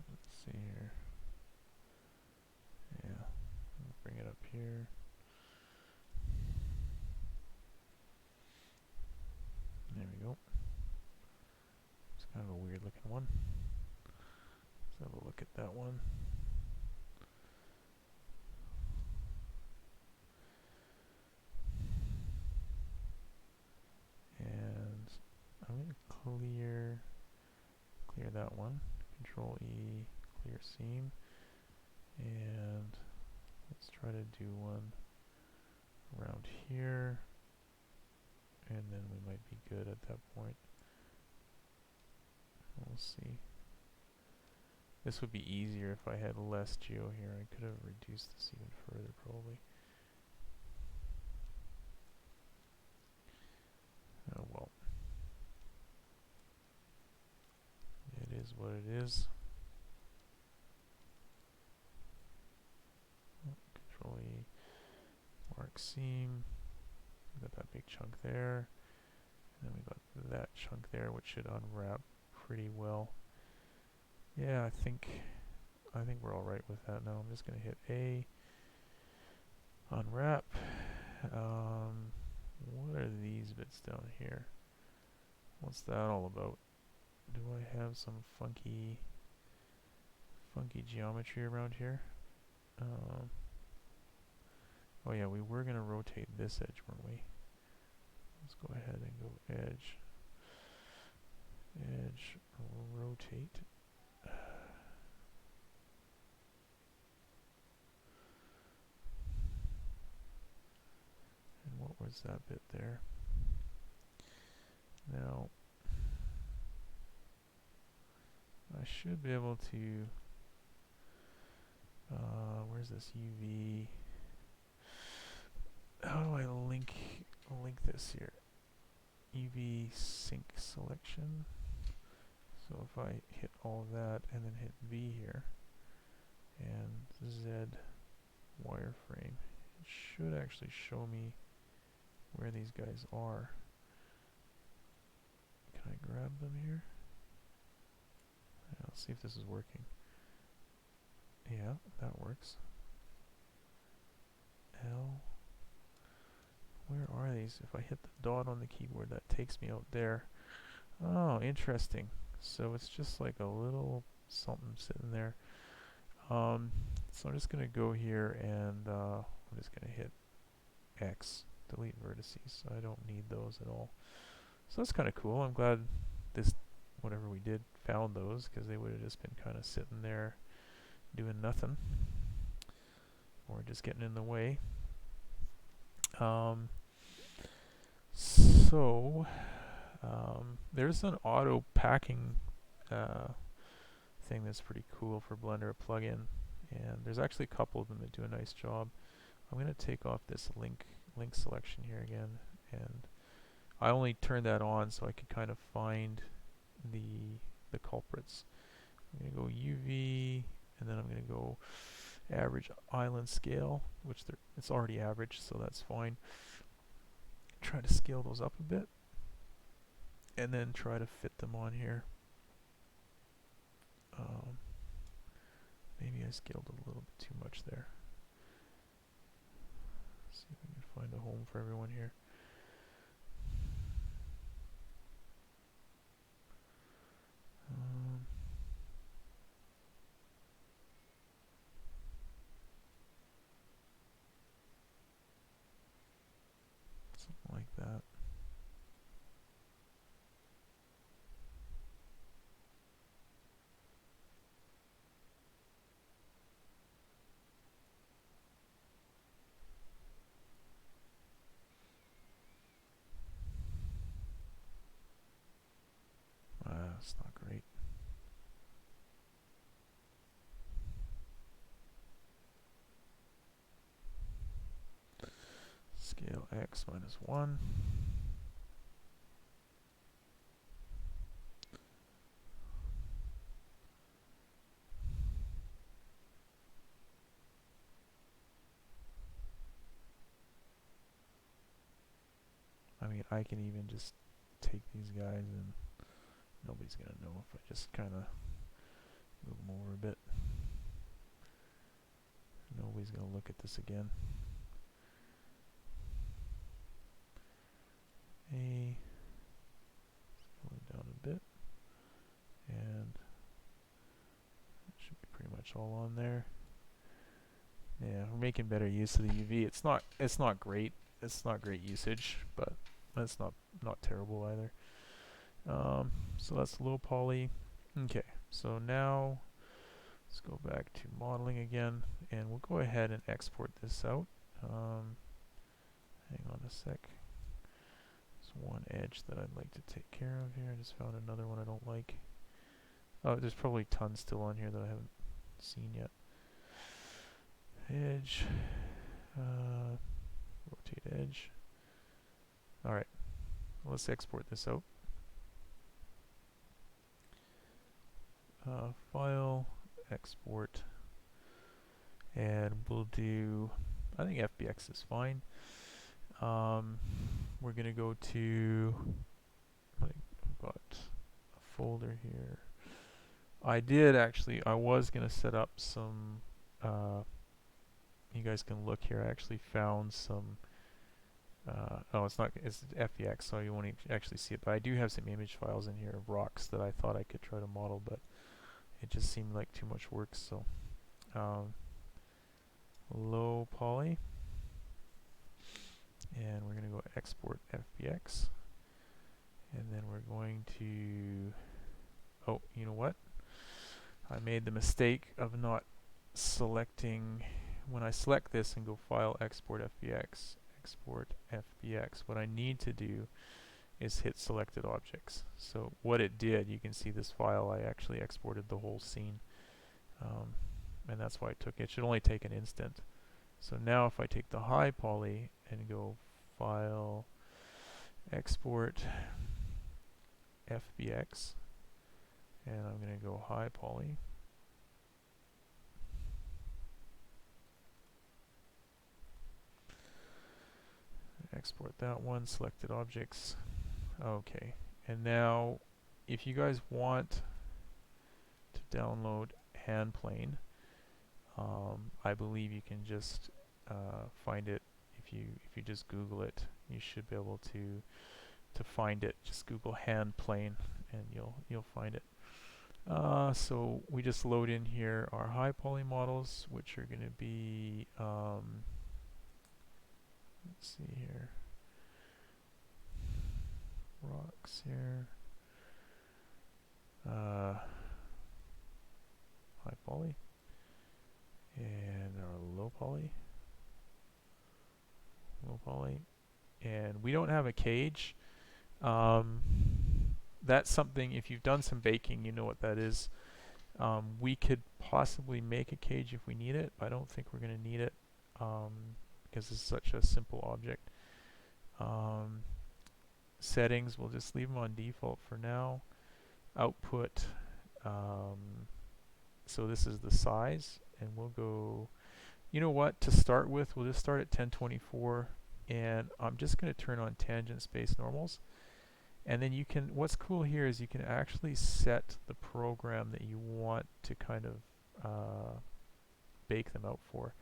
Let's see here. Yeah, I'll bring it up here. There we go. It's kind of a weird looking one. Let's have a look at that one. And I'm going to clear that one. Control E, clear seam. And let's try to do one around here. And then we might be good at that point. We'll see. This would be easier if I had less geo here. I could have reduced this even further probably. Oh well. It is what it is. Control E, mark seam. We got that big chunk there. And then we got that chunk there, which should unwrap pretty well. Yeah, I think we're all right with that now. I'm just going to hit A, unwrap. What are these bits down here? What's that all about? Do I have some funky geometry around here? Oh yeah, we were going to rotate this edge, weren't we? Let's go ahead and go edge, rotate. And what was that bit there? Now, I should be able to, where's this UV? How do I link this here? UV sync selection. So if I hit all of that and then hit V here and Z wireframe, it should actually show me where these guys are. Can I grab them here? Yeah, let's see if this is working. Yeah, that works. L. Where are these? If I hit the dot on the keyboard, that takes me out there. Oh, interesting. So it's just like a little something sitting there. So I'm just going to go here and I'm just going to hit X, delete vertices. I don't need those at all. So that's kind of cool. I'm glad this, whatever we did, found those, because they would have just been kind of sitting there doing nothing or just getting in the way. There's an auto packing thing that's pretty cool for Blender, a plugin, and there's actually a couple of them that do a nice job. I'm going to take off this link selection here again, and I only turned that on so I could kind of find the culprits. I'm going to go UV, and then I'm going to go average island scale, which it's already average, so that's fine. Try to scale those up a bit, and then try to fit them on here. Maybe I scaled a little bit too much there. Let's see if we can find a home for everyone here. Something like that. That's not great. Scale x minus 1. I mean, I can even just take these guys and nobody's going to know if I just kind of move them over a bit. Nobody's going to look at this again. Scale it down a bit. And it should be pretty much all on there. Yeah, we're making better use of the UV. It's not great. It's not great usage, but it's not terrible either. So that's low poly. Okay, so now let's go back to modeling again, and we'll go ahead and export this out. Hang on a sec. There's one edge that I'd like to take care of here. I just found another one I don't like. Oh, there's probably tons still on here that I haven't seen yet. Edge. Rotate edge. Alright, let's export this out. File, export, and we'll do, I think FBX is fine. We're going to go to, I've got a folder here. I was going to set up some, you guys can look here, I actually found some, it's FBX, so you won't actually see it, but I do have some image files in here of rocks that I thought I could try to model, but it just seemed like too much work, so low poly, and we're going to go export FBX, and then we're going to, oh, you know what? I made the mistake of not selecting, when I select this and go File, Export FBX, what I need to do is hit Selected Objects. So what it did, you can see this file, I actually exported the whole scene, and that's why it should only take an instant. So now if I take the high poly and go File, Export FBX, and I'm going to go high poly, export that one, selected objects. Okay, and now if you guys want to download hand plane, I believe you can just find it if you just Google it. You should be able to find it. Just Google hand plane and you'll find it. So we just load in here our high poly models, which are going to be let's see here, rocks here, high poly, and our low poly, and we don't have a cage. That's something, if you've done some baking, you know what that is. We could possibly make a cage if we need it, but I don't think we're going to need it because it's such a simple object. settings, we'll just leave them on default for now. Output, so this is the size, and we'll go, you know what, to start with, we'll just start at 1024, and I'm just going to turn on tangent space normals. And then you can, what's cool here is you can actually set the program that you want to kind of bake them out for.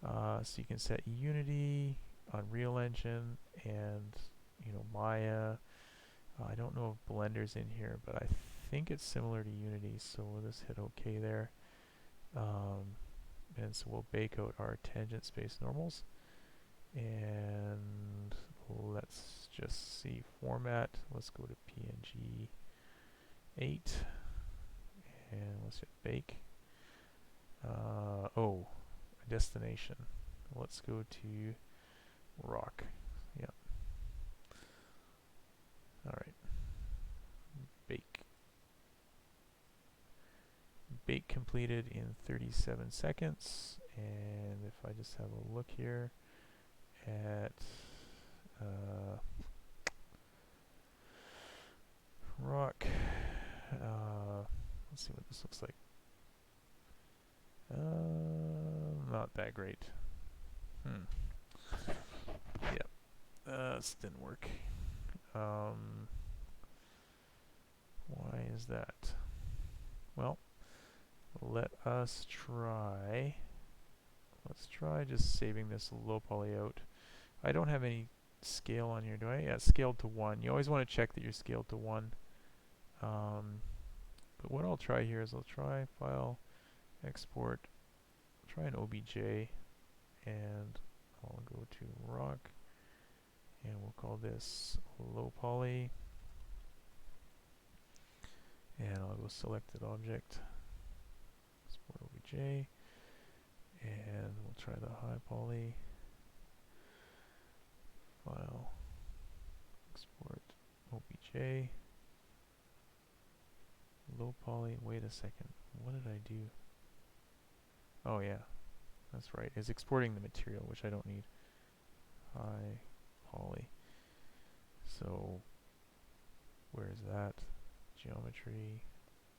So you can set Unity, Unreal Engine, and Maya. I don't know if Blender's in here, but I think it's similar to Unity, so we'll just hit OK there. And so we'll bake out our tangent space normals. And let's just see format. Let's go to PNG 8 and let's hit bake. Oh, destination. Let's go to rock. Yep. All right. Bake. Bake completed in 37 seconds. And if I just have a look here at rock, let's see what this looks like. Not that great. Yep. This didn't work. Why is that? Well, let us try. Let's try just saving this low poly out. I don't have any scale on here, do I? Yeah, scaled to 1. You always want to check that you're scaled to 1. But what I'll try here is I'll try file, export, try an OBJ, and I'll go to rock, and we'll call this low poly, and I'll go selected object, export OBJ, and we'll try the high poly, file, export OBJ, low poly. Wait a second, what did I do? Oh yeah, that's right, it's exporting the material, which I don't need. High poly. So where's that? Geometry.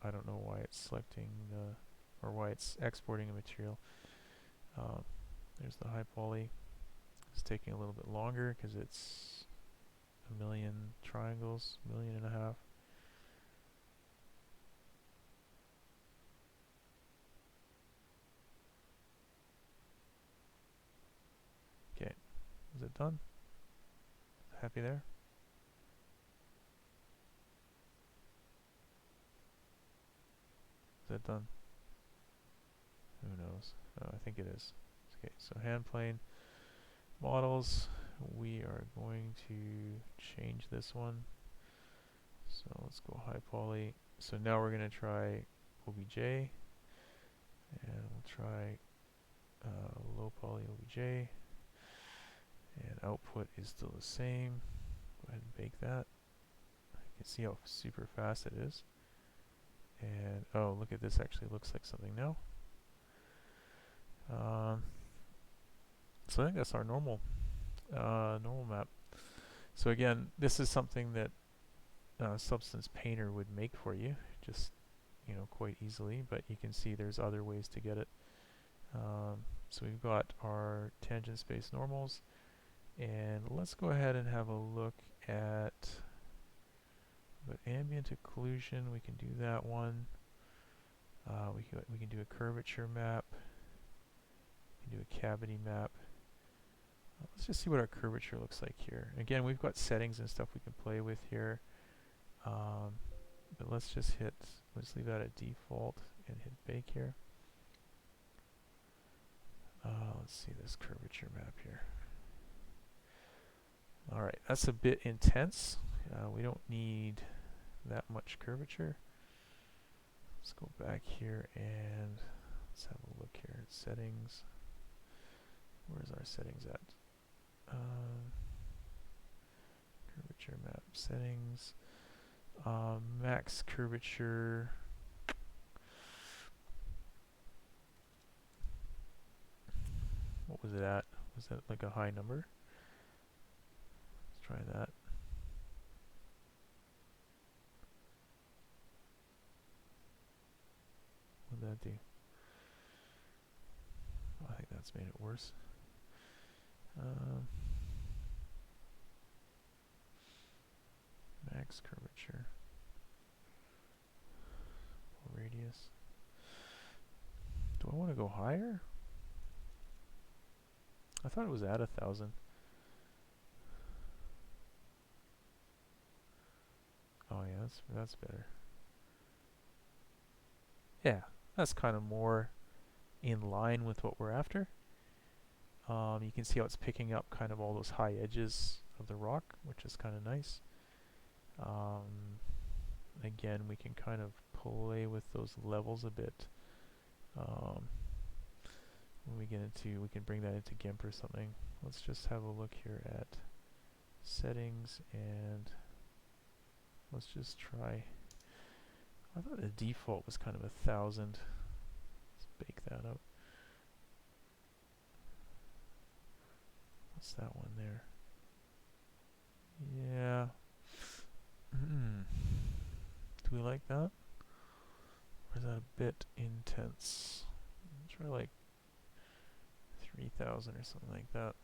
I don't know why it's selecting the, or why it's exporting a material. There's the high poly. It's taking a little bit longer because it's a million triangles, 1.5 million. Okay, is it done? Happy there? Is that done? Who knows? Oh, I think it is. Okay, so hand plane models. We are going to change this one. So let's go high poly. So now we're going to try OBJ, and we'll try low poly OBJ, and output is still the same. Go ahead and bake that. You can see how super fast it is. And oh, look at this, actually looks like something now. So I think that's our normal map. So again, this is something that Substance Painter would make for you, just quite easily, but you can see there's other ways to get it. So we've got our tangent space normals, and let's go ahead and have a look at ambient occlusion. We can do that one. We can do a curvature map. We can do a cavity map. Let's just see what our curvature looks like here. Again, we've got settings and stuff we can play with here. But let's just let's leave that at default and hit bake here. Let's see this curvature map here. Alright, that's a bit intense. We don't need that much curvature. Let's go back here and let's have a look here at settings. Where's our settings at? Curvature map settings. Max curvature. What was it at? Was that like a high number? Let's try that. that do? I think that's made it worse. Max curvature. Radius. Do I want to go higher? I thought it was at 1,000. Oh yeah, that's better. Yeah, that's kind of more in line with what we're after. You can see how it's picking up kind of all those high edges of the rock, which is kind of nice. Again, we can kind of play with those levels a bit. When we get into, we can bring that into GIMP or something. Let's just have a look here at settings, and let's just try. I thought the default was kind of 1,000. Let's bake that out. What's that one there? Yeah. Do we like that? Or is that a bit intense? Try like 3,000 or something like that.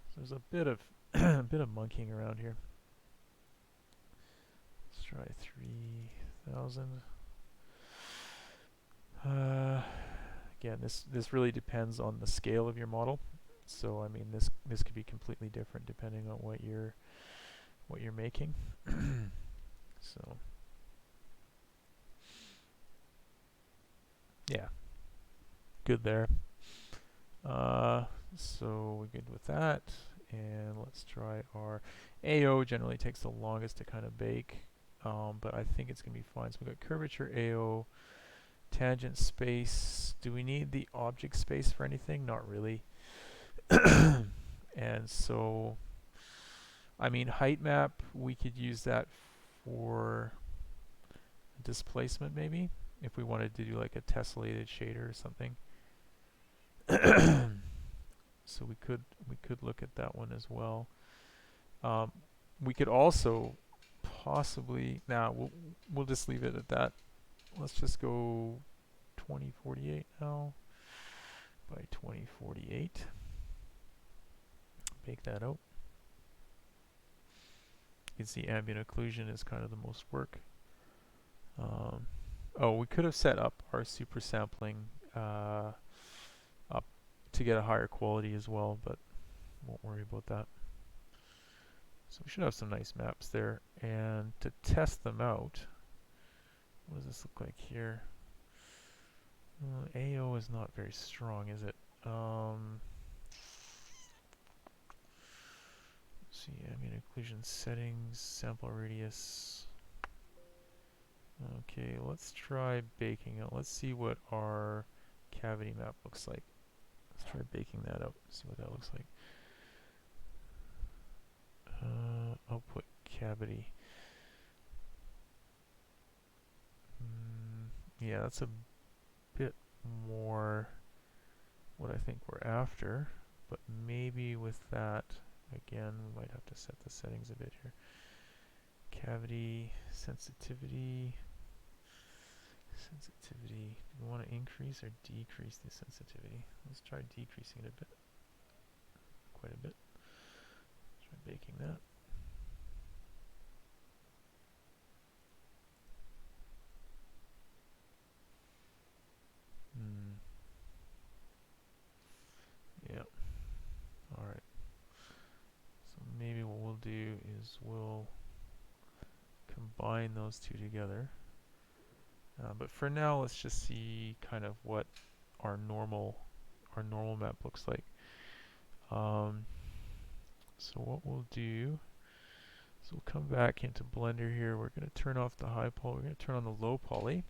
So there's a bit of a bit of monkeying around here. Let's try 3,000. Again, this really depends on the scale of your model. So I mean, this could be completely different depending on what you're making. So yeah, good there. So we're good with that, and let's try our AO. Generally takes the longest to kind of bake, but I think it's gonna be fine. So we got curvature, AO, tangent space. Do we need the object space for anything? Not really. And so, I mean, height map, we could use that for displacement maybe, if we wanted to do like a tessellated shader or something. So we could look at that one as well. We could also possibly, we'll just leave it at that. Let's just go 2048 now by 2048. Bake that out. You can see ambient occlusion is kind of the most work. Oh, we could have set up our super sampling up to get a higher quality as well, but won't worry about that. So we should have some nice maps there. And to test them out, what does this look like here? AO is not very strong, is it? Let's see, ambient occlusion settings, sample radius. Okay, let's try baking it. Let's see what our cavity map looks like. Let's try baking that out, see what that looks like. Output cavity. Yeah, that's a bit more what I think we're after, but maybe with that, again, we might have to set the settings a bit here. Cavity, sensitivity. Sensitivity, do we want to increase or decrease the sensitivity? Let's try decreasing it a bit, quite a bit. Try baking that. Yep. Alright. So maybe what we'll do is we'll combine those two together. But for now, let's just see kind of what our normal map looks like. So what we'll do is we'll come back into Blender here. We're going to turn off the high poly. We're going to turn on the low poly.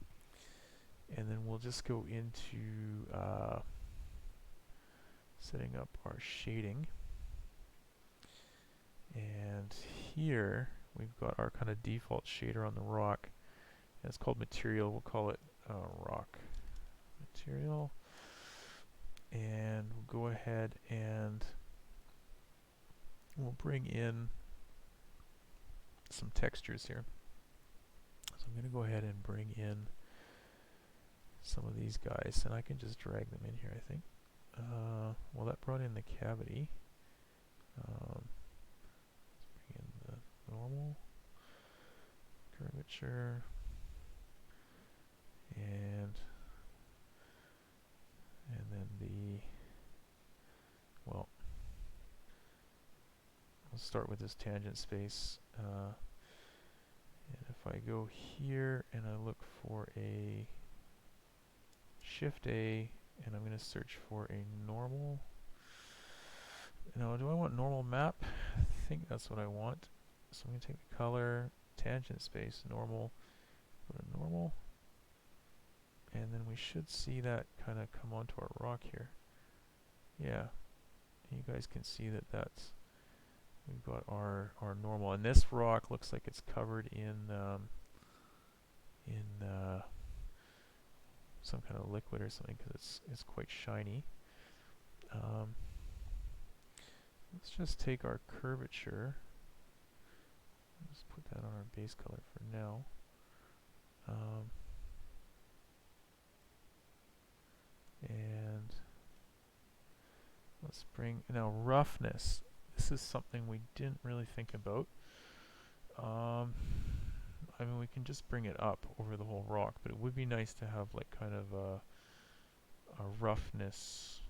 And then we'll just go into setting up our shading. And here we've got our kind of default shader on the rock. And it's called material. We'll call it rock material. And we'll go ahead and we'll bring in some textures here. So I'm going to go ahead and bring in some of these guys, and I can just drag them in here, I think. Well, that brought in the cavity. Let's bring in the normal curvature, and then the, well, I'll start with this tangent space. And if I go here and I look for a Shift A, and I'm going to search for a normal. Now, do I want normal map? I think that's what I want. So I'm going to take the color, tangent space, normal, go to normal, and then we should see that kind of come onto our rock here. Yeah, you guys can see that we've got our normal, and this rock looks like it's covered in some kind of liquid or something, because it's quite shiny. Let's just take our curvature. Let's put that on our base color for now. And let's bring, now roughness. This is something we didn't really think about. I mean, we can just bring it up over the whole rock, but it would be nice to have like kind of a roughness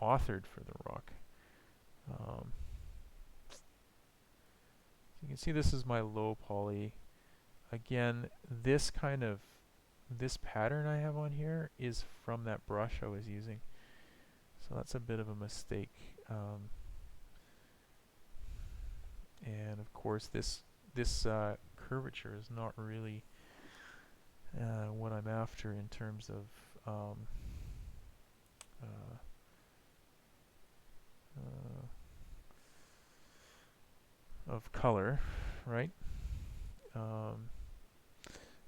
authored for the rock. You can see this is my low poly. Again, this pattern I have on here is from that brush I was using, so that's a bit of a mistake. And of course, this curvature is not really what I'm after in terms of color, right?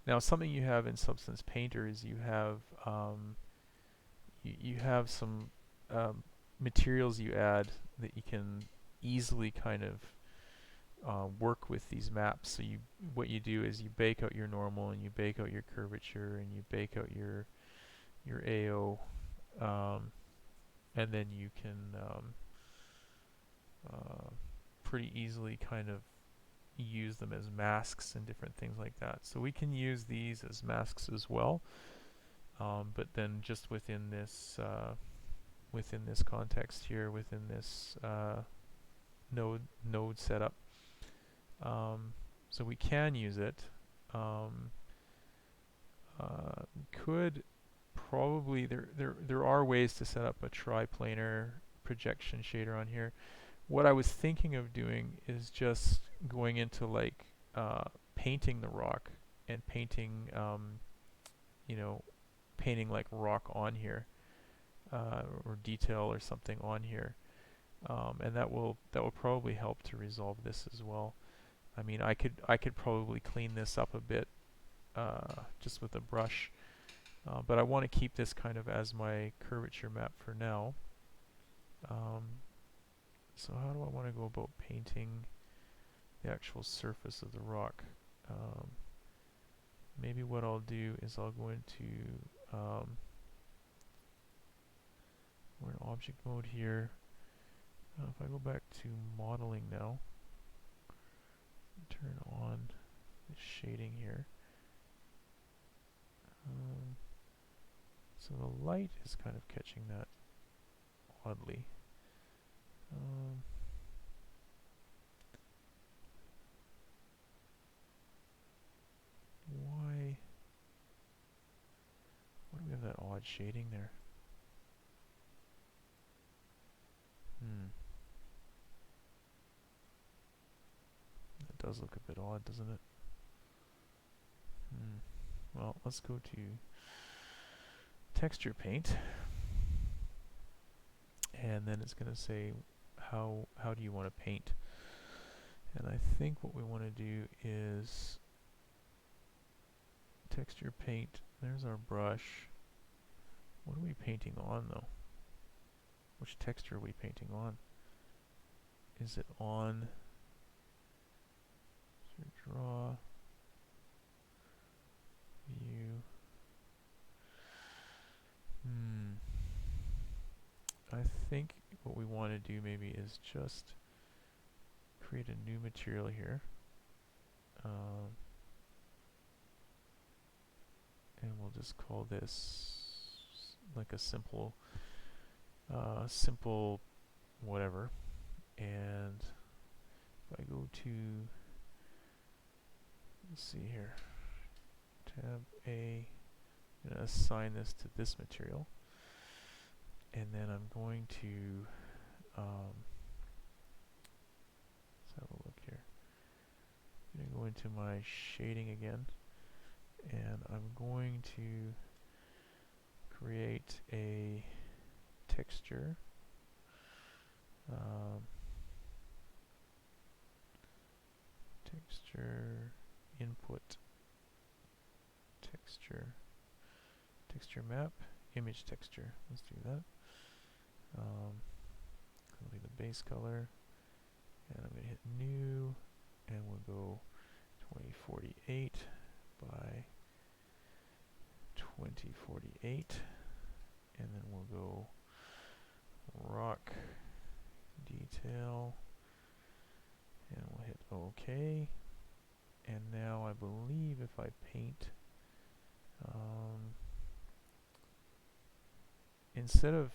Now, something you have in Substance Painter is you have you have some materials you add that you can easily kind of work with these maps. So what you do is you bake out your normal, and you bake out your curvature, and you bake out your AO, and then you can pretty easily kind of use them as masks and different things like that. So we can use these as masks as well, but then just within this context here, within this node setup. So we can use it. Could probably there are ways to set up a triplanar projection shader on here. What I was thinking of doing is just going into like painting the rock and painting painting like rock on here, or detail or something on here, and that will probably help to resolve this as well. I mean, I could probably clean this up a bit just with a brush, but I want to keep this kind of as my curvature map for now. So how do I want to go about painting the actual surface of the rock? Maybe what I'll do is I'll go into we're in object mode here. If I go back to modeling now, turn on the shading here. So the light is kind of catching that oddly. Why do we have that odd shading there? That does look a bit odd, doesn't it? Well, let's go to texture paint, and then it's going to say how do you want to paint. And I think what we want to do is texture paint. There's our brush. What are we painting on though? Which texture are we painting on? Is it on draw, view? I think what we want to do maybe is just create a new material here. And we'll just call this like a simple simple whatever. And if I go to, let's see here, tab A, I'm going to assign this to this material. And then I'm going to, let's have a look here. I'm going to go into my shading again, and I'm going to create a texture. Texture input, texture map, image texture. Let's do that. That'll be the base color, and I'm going to hit new, and we'll go 2048 by 2048, and then we'll go rock detail, and we'll hit OK. And now I believe if I paint, instead of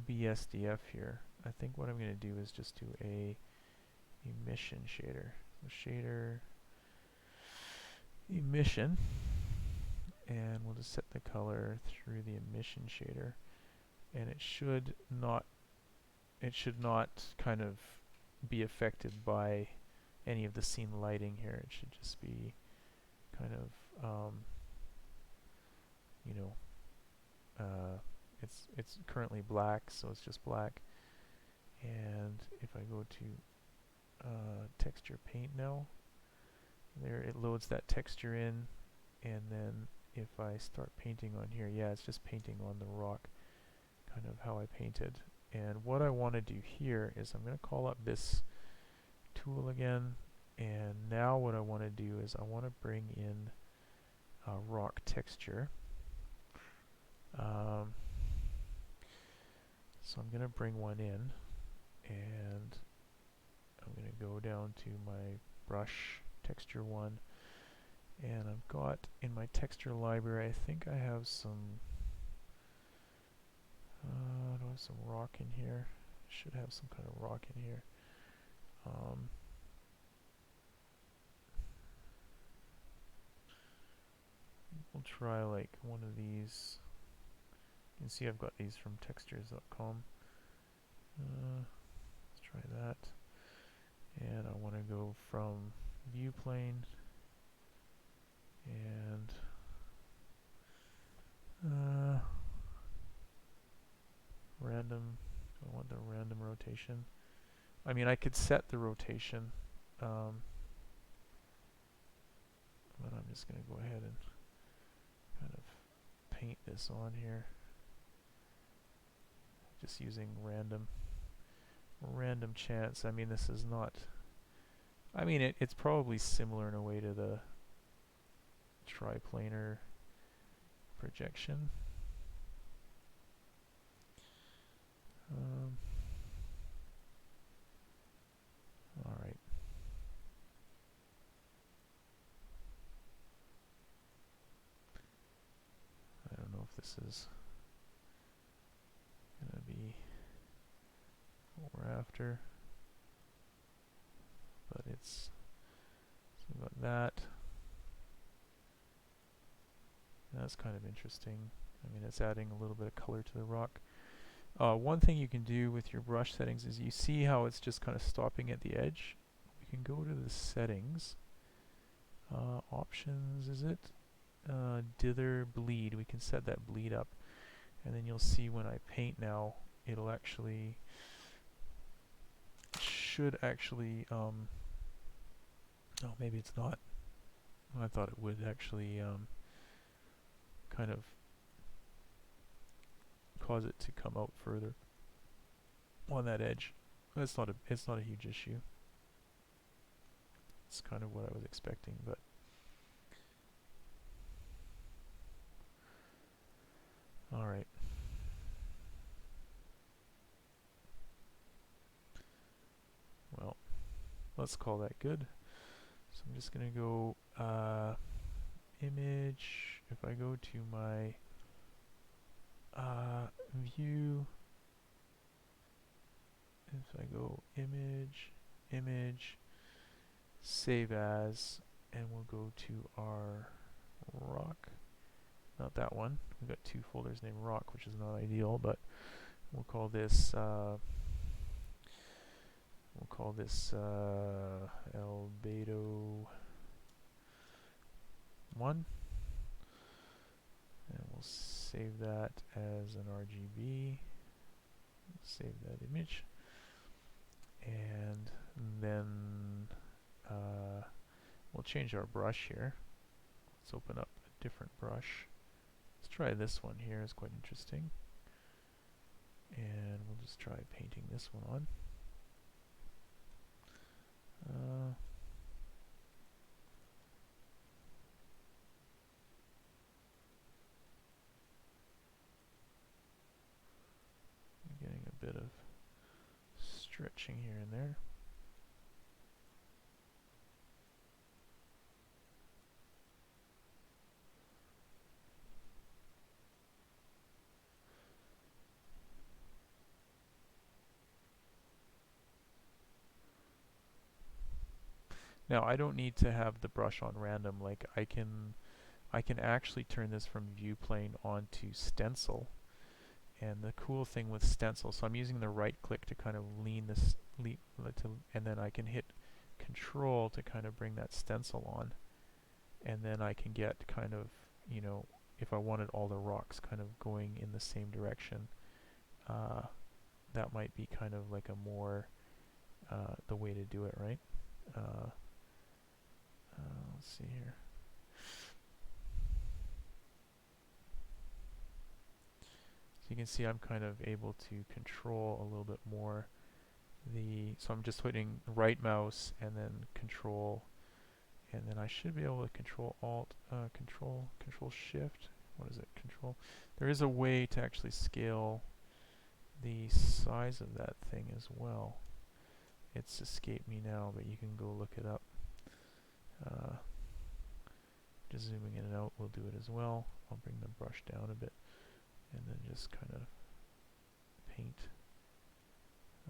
BSDF here, I think what I'm going to do is just do a emission shader. So shader emission, and we'll just set the color through the emission shader, and it should not kind of be affected by any of the scene lighting here. It should just be kind of you know, it's currently black, so it's just black. And if I go to texture paint now, there it loads that texture in, and then if I start painting on here, yeah, it's just painting on the rock, kind of how I painted. And what I want to do here is I'm going to call up this tool again, and now what I want to do is I want to bring in a rock texture. So I'm going to bring one in, and I'm going to go down to my brush texture one, and I've got in my texture library, I think I have some do I have some rock in here? Should have some kind of rock in here. We'll try like one of these. You can see I've got these from textures.com. Let's try that. And I want to go from view plane and random. I want the random rotation. I mean, I could set the rotation, but I'm just going to go ahead and kind of paint this on here, just using random chance. I mean, this is not, I mean, it's probably similar in a way to the triplanar projection. All right. I don't know if this is going to be what we're after, but it's, so we've got that. That's kind of interesting. I mean, it's adding a little bit of color to the rock. One thing you can do with your brush settings is you see how it's just kind of stopping at the edge. We can go to the settings, options, is it? Dither bleed. We can set that bleed up, and then you'll see when I paint now, it'll actually, should actually, oh, maybe it's not. I thought it would actually kind of cause it to come out further on that edge. It's not a huge issue. It's kind of what I was expecting, but all right. let's call that good. So I'm just going to go image. If I go to my view, if I go image, image, save as, and we'll go to our rock. Not that one. We've got two folders named rock, which is not ideal, but we'll call this albedo 1, and we'll save that as an RGB. Save that image, and then we'll change our brush here. Let's open up a different brush. Let's try this one here. It's quite interesting, and we'll just try painting this one on. Getting a bit of stretching here and there. Now I don't need to have the brush on random. Like I can actually turn this from view plane onto stencil. And the cool thing with stencil, so I'm using the right click to kind of lean this, and then I can hit control to kind of bring that stencil on. And then I can get kind of, you know, if I wanted all the rocks kind of going in the same direction, that might be kind of like a more, the way to do it, right? Let's see here. So you can see I'm kind of able to control a little bit more so I'm just hitting right mouse and then control, and then I should be able to control alt, control shift. What is it? Control. There is a way to actually scale the size of that thing as well. It's escaped me now, but you can go look it up. Just zooming in and out will do it as well. I'll bring the brush down a bit and then just kind of paint.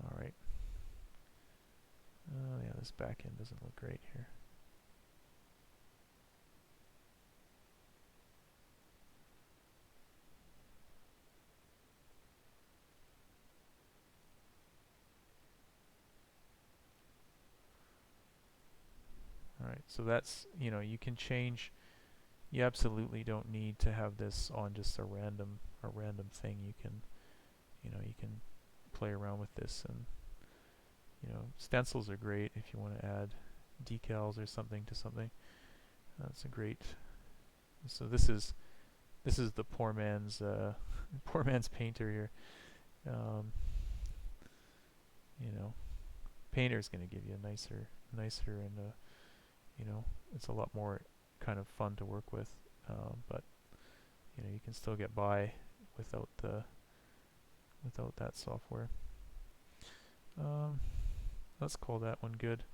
Alright. Yeah, this back end doesn't look great here. Alright, so that's, you know, you can change. You absolutely don't need to have this on just a random thing. You can, you know, you can play around with this, and you know, stencils are great if you want to add decals or something to something. That's a great. So this is the poor man's poor man's painter here. You know, painter's going to give you a nicer and you know, it's a lot more kind of fun to work with, but you know, you can still get by without that software. Let's call that one good.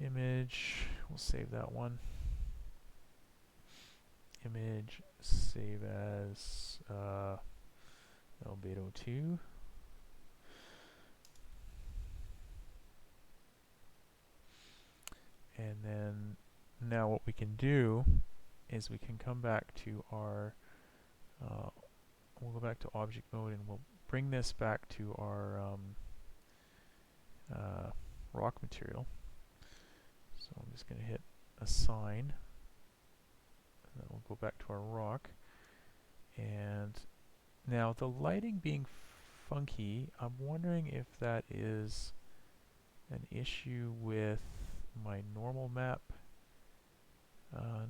Image, we'll save that one. Image, save as albedo 2. And then now what we can do is we can come back to our, we'll go back to object mode, and we'll bring this back to our rock material. So I'm just going to hit assign, and then we'll go back to our rock. And now the lighting being funky, I'm wondering if that is an issue with my normal map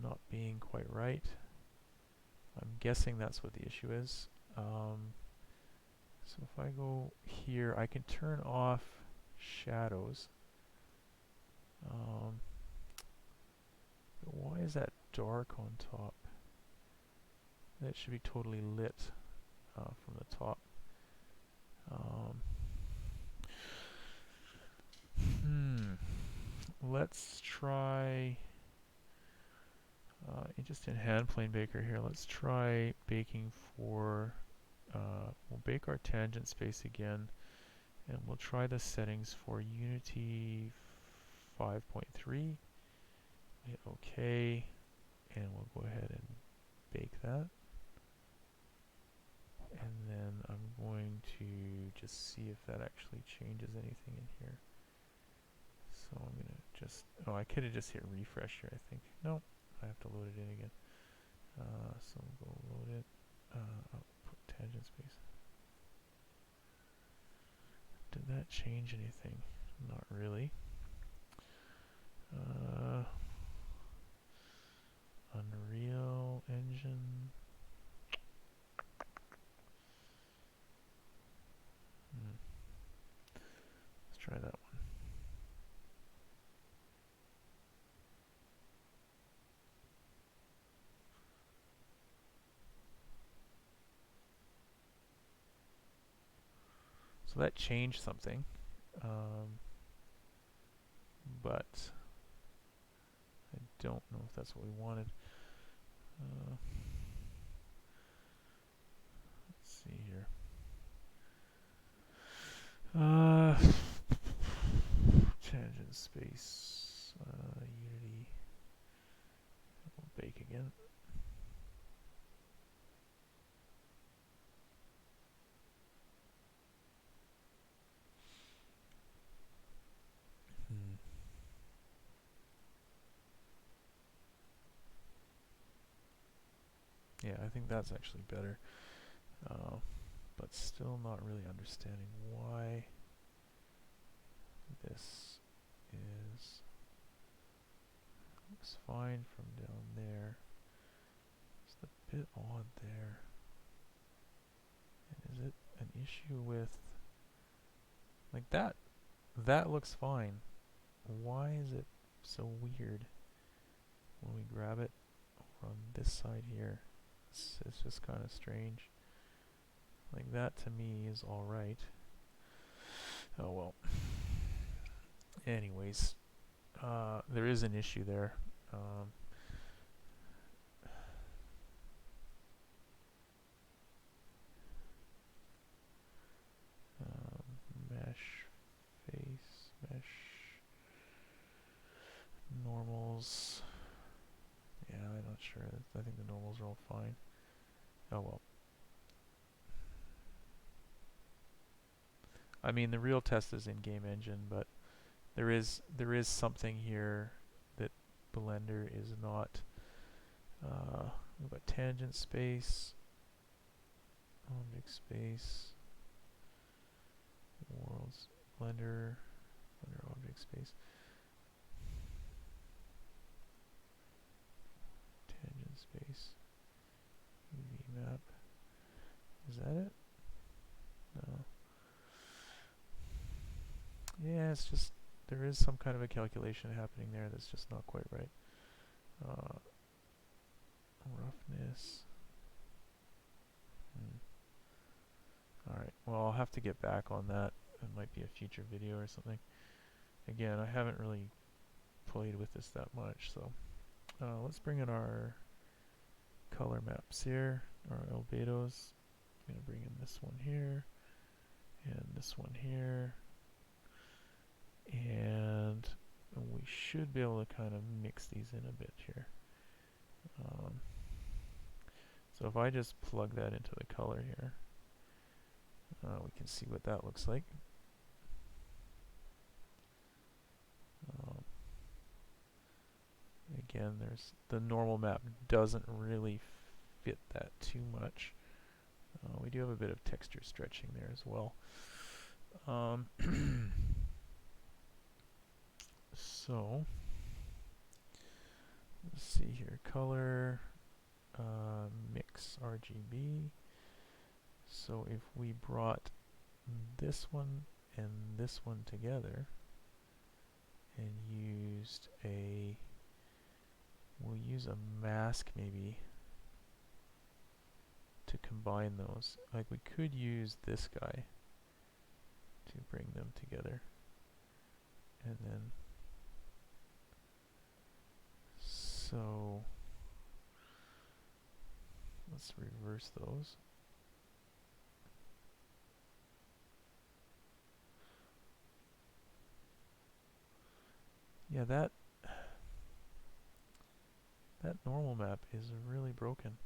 not being quite right. I'm guessing that's what the issue is. So if I go here, I can turn off shadows. But why is that dark on top? That should be totally lit from the top. let's try, just in hand plane baker here, let's try baking for, we'll bake our tangent space again, and we'll try the settings for Unity 5.3. Hit OK, and we'll go ahead and bake that. And then I'm going to just see if that actually changes anything in here. So I'm going to just, oh, I could have just hit refresh here, I think. No, I have to load it in again. So we'll go load it. I'll put tangent space. Did that change anything? Not really. Unreal Engine. Let's try that one. So that changed something, but I don't know if that's what we wanted. Let's see here. Tangent space, Unity. We'll bake again. Yeah, I think that's actually better, but still not really understanding why this looks fine from down there. It's a bit odd there. And is it an issue with, like, that? That looks fine. Why is it so weird when we grab it over on this side here? It's just kind of strange. Like, that to me is alright. Oh well. Anyways, there is an issue there. Mesh, face, mesh, normals. Yeah, I'm not sure. I think the normals are all fine. Oh well. I mean, the real test is in game engine, but there is something here that Blender is not. We've got tangent space, object space, worlds, Blender object space, tangent space, UV map. Is that it? No. Yeah, it's just, there is some kind of a calculation happening there that's just not quite right. Roughness. Alright, well, I'll have to get back on that. It might be a future video or something. Again, I haven't really played with this that much, so let's bring in our color maps here, our albedos. I'm going to bring in this one here, and this one here, and we should be able to kind of mix these in a bit here. So if I just plug that into the color here, we can see what that looks like. Again, there's the normal map doesn't really fit that too much. We do have a bit of texture stretching there as well. So let's see here, color, mix RGB. So if we brought this one and this one together and used a, we'll use a mask maybe to combine those. Like, we could use this guy to bring them together, and then So let's reverse those. Yeah, that normal map is really broken.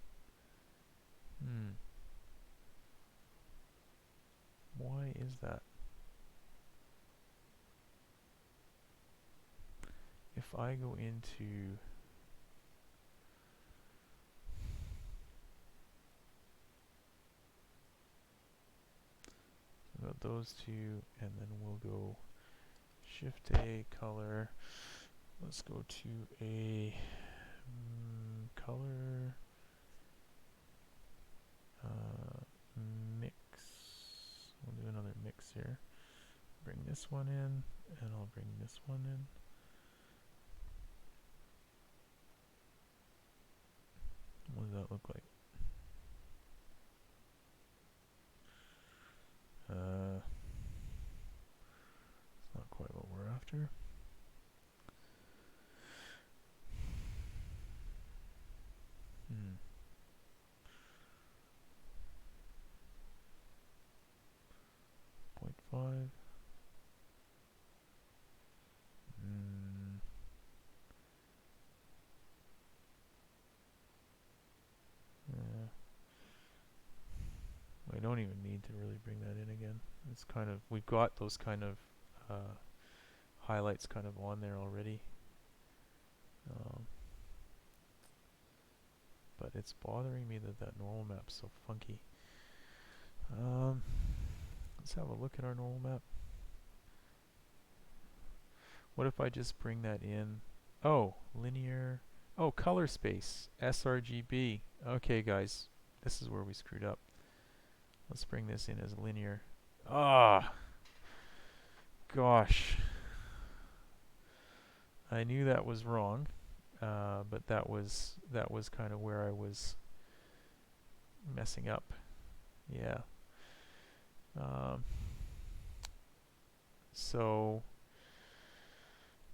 Why is that? If I go into got those two, and then we'll go Shift A, color. Let's go to a color mix. We'll do another mix here. Bring this one in, and I'll bring this one in. What does that look like? It's not quite what we're after. Hmm. 0.5. Yeah. I don't even need to really bring that in again. It's kind of, we've got those kind of highlights kind of on there already. But it's bothering me that that normal map's so funky. Let's have a look at our normal map. What if I just bring that in? Oh, linear. Oh, color space. sRGB. Okay, guys. This is where we screwed up. Let's bring this in as linear. Ah! Gosh. I knew that was wrong, but that was kind of where I was messing up. Yeah. So,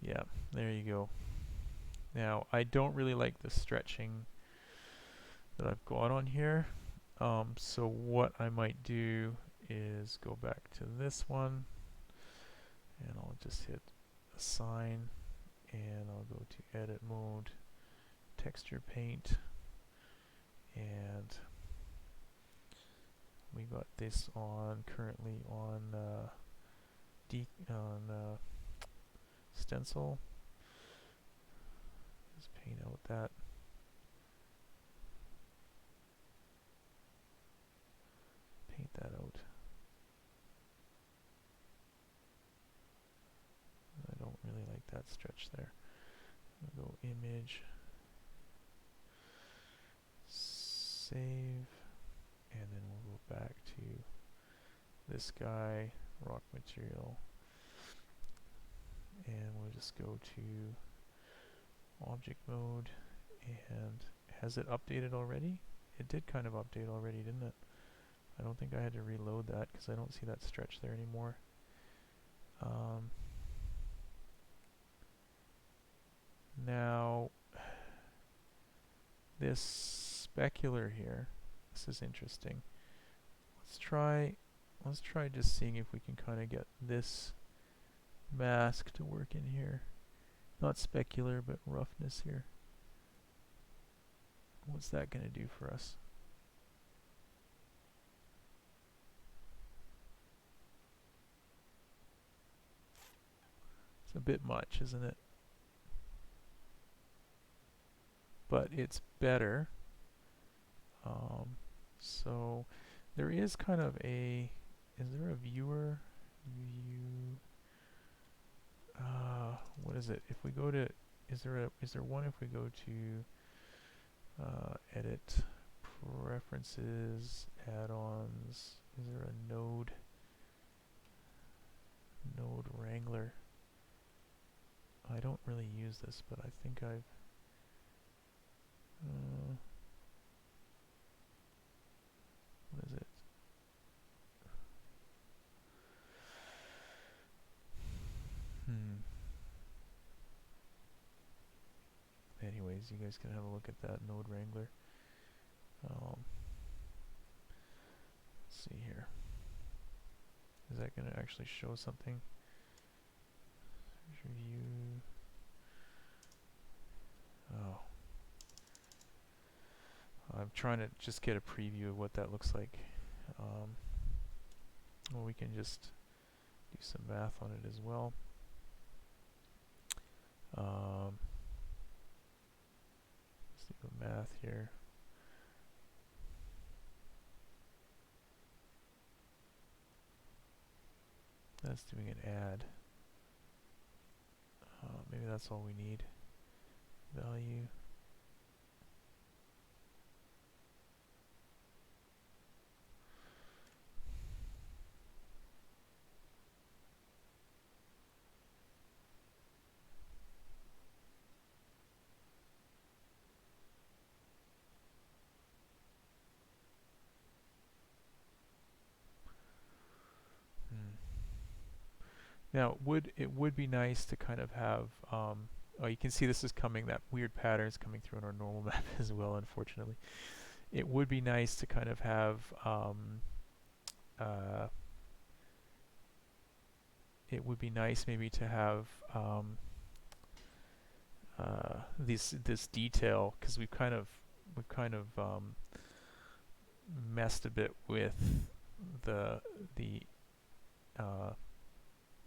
yeah, there you go. Now, I don't really like the stretching that I've got on here. So what I might do is go back to this one, and I'll just hit assign, and I'll go to edit mode, texture paint, and we got this on currently on stencil. Just paint out that. Paint that out. I don't really like that stretch there. I'll go image, save, and then we'll go back to this guy, rock material, and we'll just go to object mode. And has it updated already? It did kind of update already, didn't it? I don't think I had to reload that because I don't see that stretch there anymore. Now, this specular here, this is interesting. Let's try just seeing if we can kind of get this mask to work in here. Not specular, but roughness here. What's that going to do for us? It's a bit much, isn't it? But it's better. So there is kind of a, is there a viewer view? What is it? If we go to, is there one if we go to edit preferences, add-ons? Is there a node wrangler? I don't really use this, but I think I've what is it? Anyways, anyways, you guys can have a look at that node wrangler. Let's see here. Is that going to actually show something? Review. Oh. I'm trying to just get a preview of what that looks like. Well, we can just do some math on it as well. Let's do the math here. That's doing an add. Maybe that's all we need. Value. Now, it would be nice to kind of have, oh, you can see this is coming, that weird pattern is coming through in our normal map as well, unfortunately. It would be nice to kind of have, it would be nice maybe to have this detail, because we've kind of messed a bit with the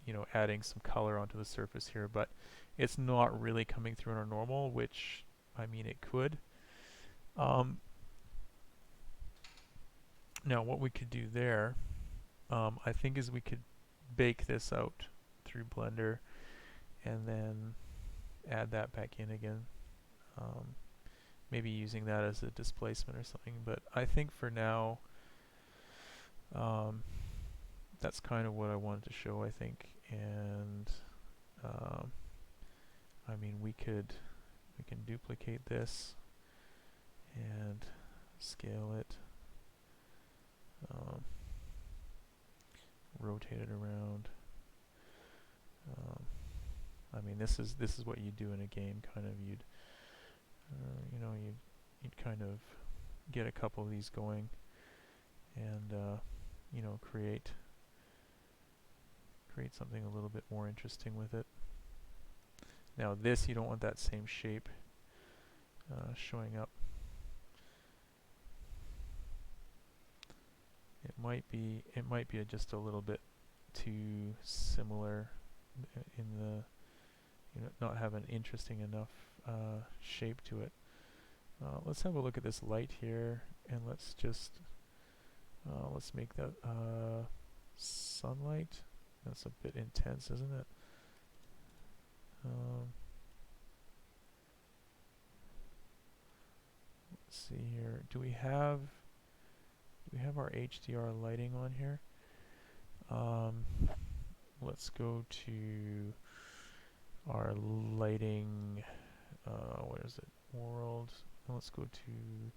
you know, adding some color onto the surface here, but it's not really coming through in our normal, which, I mean, it could. Now what we could do there, I think, is we could bake this out through Blender and then add that back in again. Maybe using that as a displacement or something, but I think for now, that's kind of what I wanted to show, I think. And I mean, we can duplicate this and scale it, rotate it around. I mean, this is what you do in a game. Kind of, you'd you know, you'd kind of get a couple of these going, and you know, create something a little bit more interesting with it. Now this, you don't want that same shape showing up. It might be just a little bit too similar in the, you know, not have an interesting enough shape to it. Let's have a look at this light here, and let's just let's make that sunlight. That's a bit intense, isn't it? Let's see here. Do we have our HDR lighting on here? Let's go to our lighting. What is it? World. Let's go to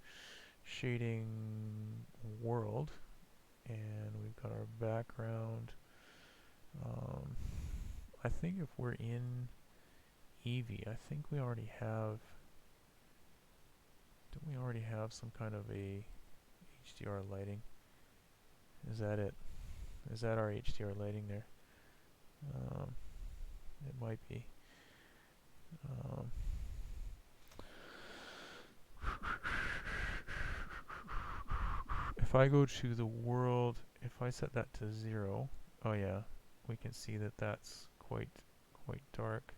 shading world, and we've got our background. I think if we're in Eevee, I think we already have. Don't we already have some kind of a HDR lighting? Is that it? Is that our HDR lighting there? It might be. If I go to the world, if I set that to 0, oh yeah, we can see that that's quite dark.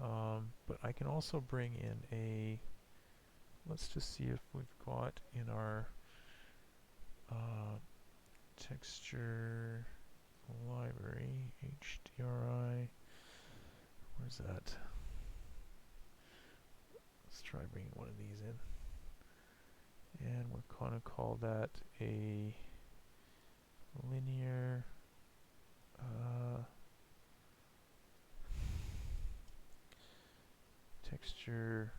But I can also bring in a, let's just see if we've got in our texture library, HDRI, where's that? Let's try bringing one of these in. And we're going to call that a linear texture,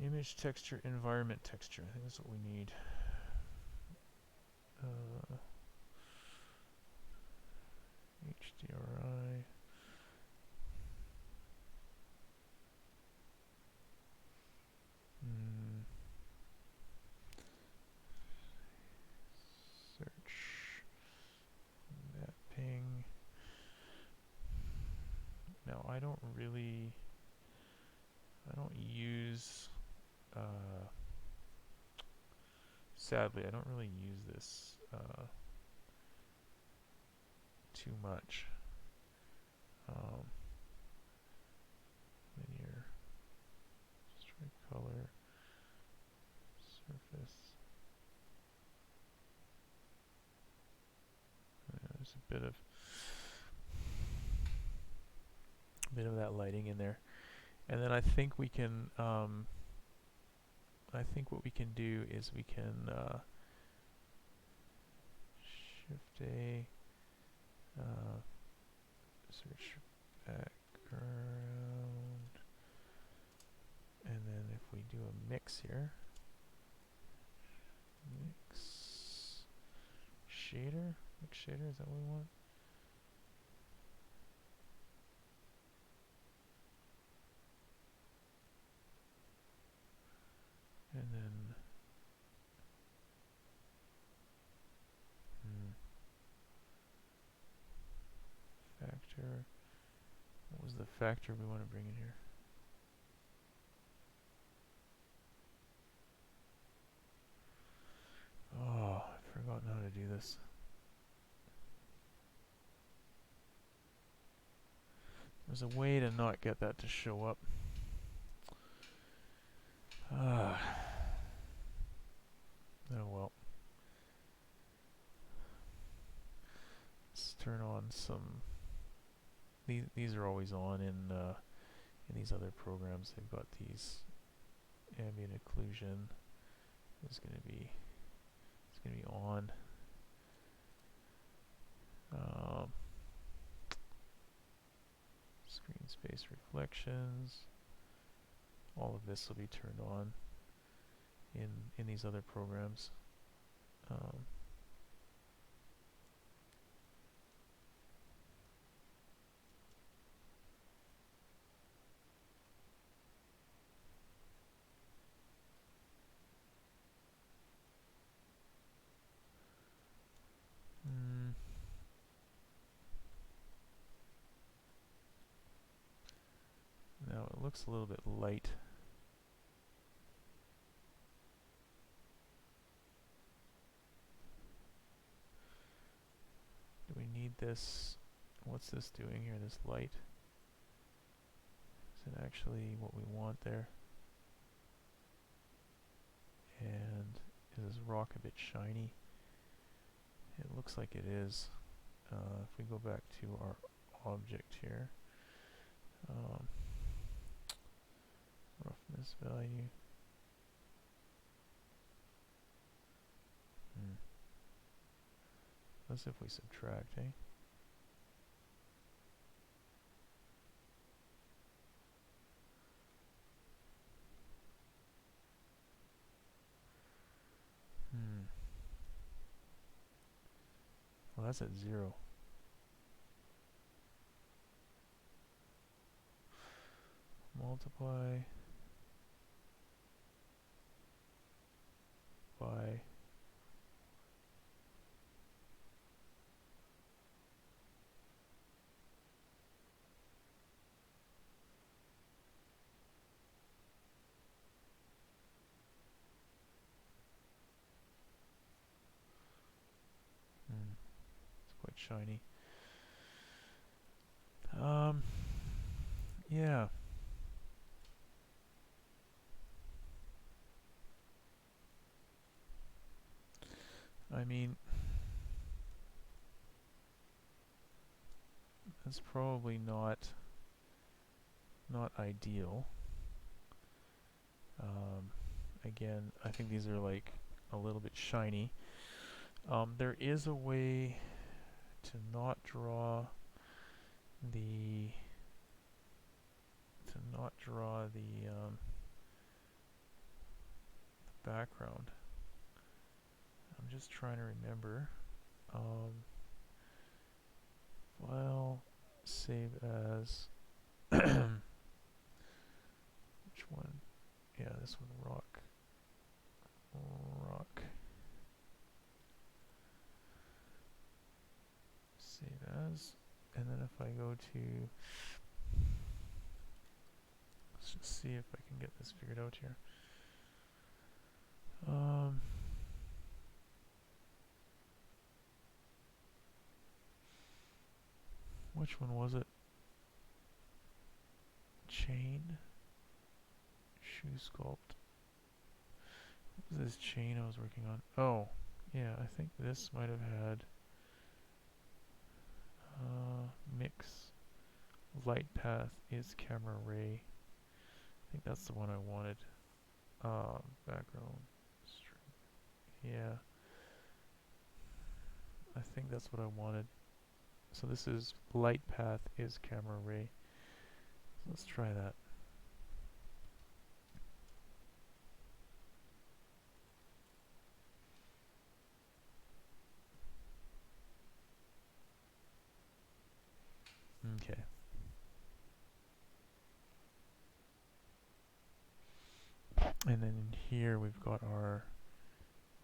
image texture, environment texture. I think that's what we need. HDRI. don't use, sadly, I don't really use this too much. Linear, strike color, surface. There's a bit of that lighting in there, and then I think we can. I think what we can do is we can Shift A, search background, and then if we do a mix here, mix shader, is that what we want? And then factor. What was the factor we want to bring in here? Oh, I've forgotten how to do this. There's a way to not get that to show up. Oh well. Let's turn on some. These are always on in these other programs. They've got these ambient occlusion. It's gonna be on. Screen space reflections. All of this will be turned on in these other programs. Now it looks a little bit light. Do we need this? What's this doing here, this light? Is it actually what we want there? And is this rock a bit shiny? It looks like it is. If we go back to our object here, roughness value. That's if we subtract, eh? Well, that's at 0. Multiply by it's quite shiny. Yeah. I mean, that's probably not ideal. Again, I think these are like a little bit shiny. There is a way to not draw the background. I'm just trying to remember. File, save as. Which one? Yeah, this one, rock. Save as, and then if I go to Let's just see if I can get this figured out here. Which one was it? Chain? Shoe sculpt. What was this chain I was working on? Oh, yeah, I think this might have had mix light path is camera ray. I think that's the one I wanted. Background string. Yeah, I think that's what I wanted. So this is light path is camera ray. So let's try that. Okay. And then in here we've got our,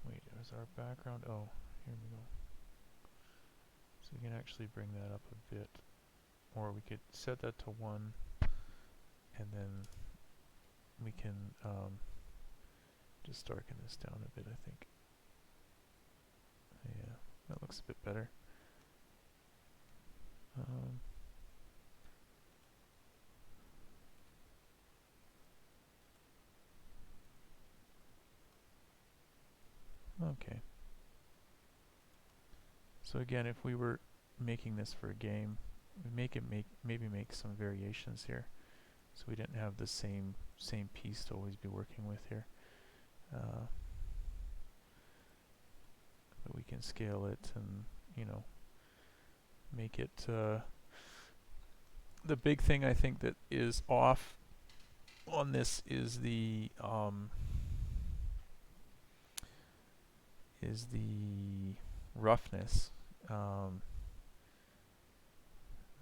wait, is our background? Oh, here we go. So we can actually bring that up a bit. Or we could set that to 1, and then we can just darken this down a bit, I think. Yeah, that looks a bit better. Okay. So again, if we were making this for a game, we'd maybe make some variations here, so we didn't have the same piece to always be working with here. But we can scale it and, you know, make it. The big thing I think that is off on this is the roughness.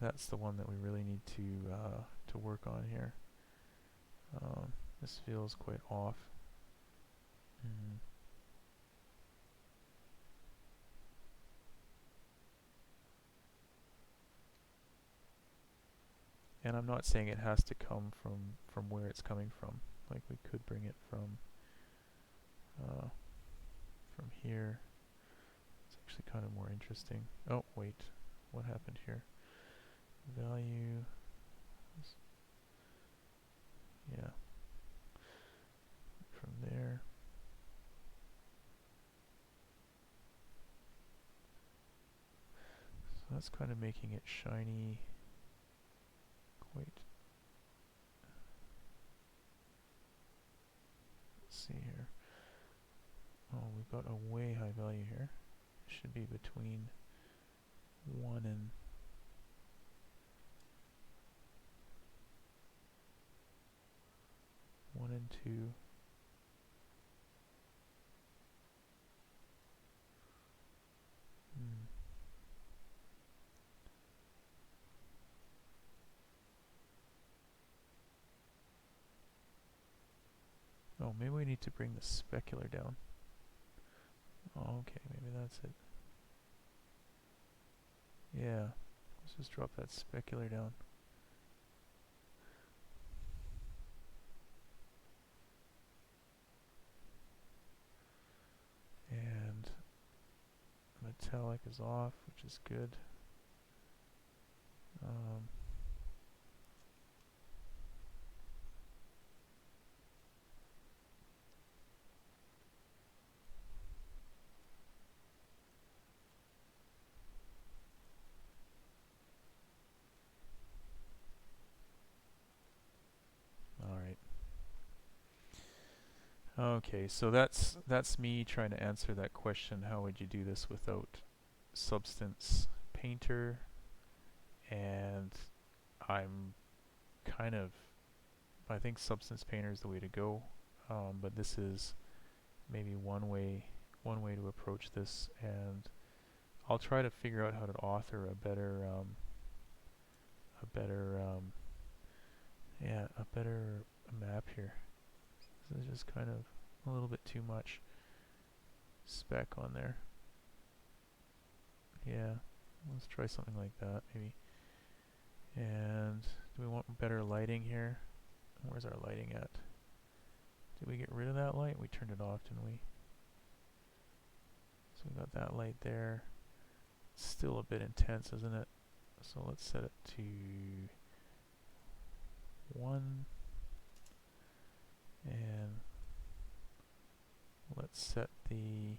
That's the one that we really need to work on here. This feels quite off. And I'm not saying it has to come from where it's coming from. Like, we could bring it from here. It's actually kind of more interesting. Oh, wait. What happened here? Value. Yeah. From there. So that's kind of making it shiny. Wait. Let's see here. Oh, we've got a way high value here. It should be between 1 and 2. Oh, maybe we need to bring the specular down. Oh, okay, maybe that's it. Yeah, let's just drop that specular down. And metallic is off, which is good. Okay, so that's me trying to answer that question. How would you do this without Substance Painter? And I'm kind of, I think Substance Painter is the way to go, but this is maybe one way to approach this, and I'll try to figure out how to author a better map here. This is just kind of a little bit too much spec on there. Yeah, let's try something like that maybe. And do we want better lighting here? Where's our lighting at? Did we get rid of that light? We turned it off, didn't we? So we got that light there. It's still a bit intense, isn't it? So let's set it to 1. And let's set the,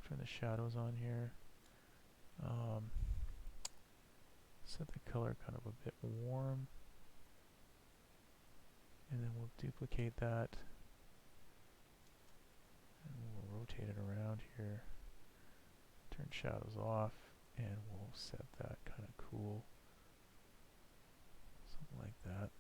turn the shadows on here. Set the color kind of a bit warm. And then we'll duplicate that. And we'll rotate it around here. Turn shadows off. And we'll set that kind of cool. Something like that.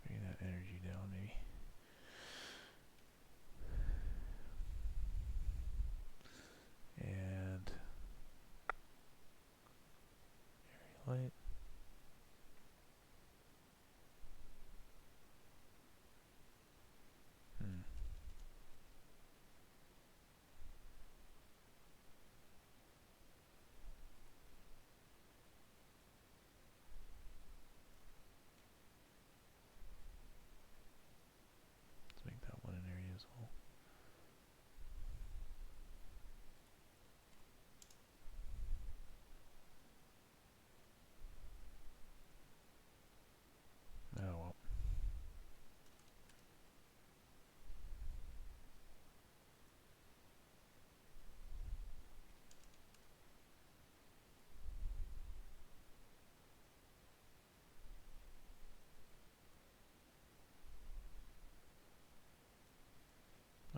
Bring that energy down maybe. And area light. Let's make that one an area as well. Oh well.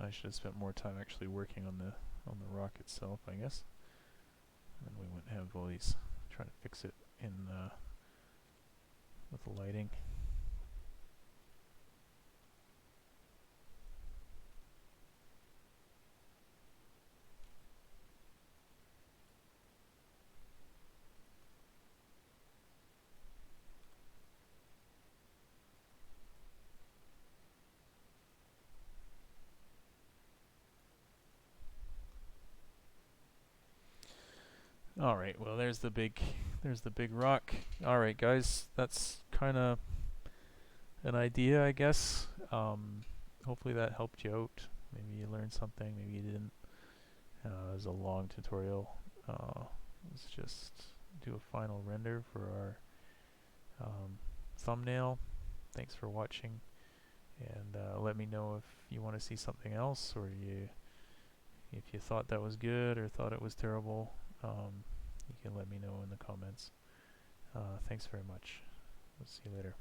I should have spent more time actually working on the rock itself, I guess. And we wouldn't have all these trying to fix it in with the lighting. All right, well there's the big rock. All right, guys, that's kind of an idea, I guess. Hopefully that helped you out. Maybe you learned something, maybe you didn't. It was a long tutorial. Let's just do a final render for our thumbnail. Thanks for watching, and let me know if you want to see something else, or if you thought that was good or thought it was terrible. You can let me know in the comments. Thanks very much. We'll see you later.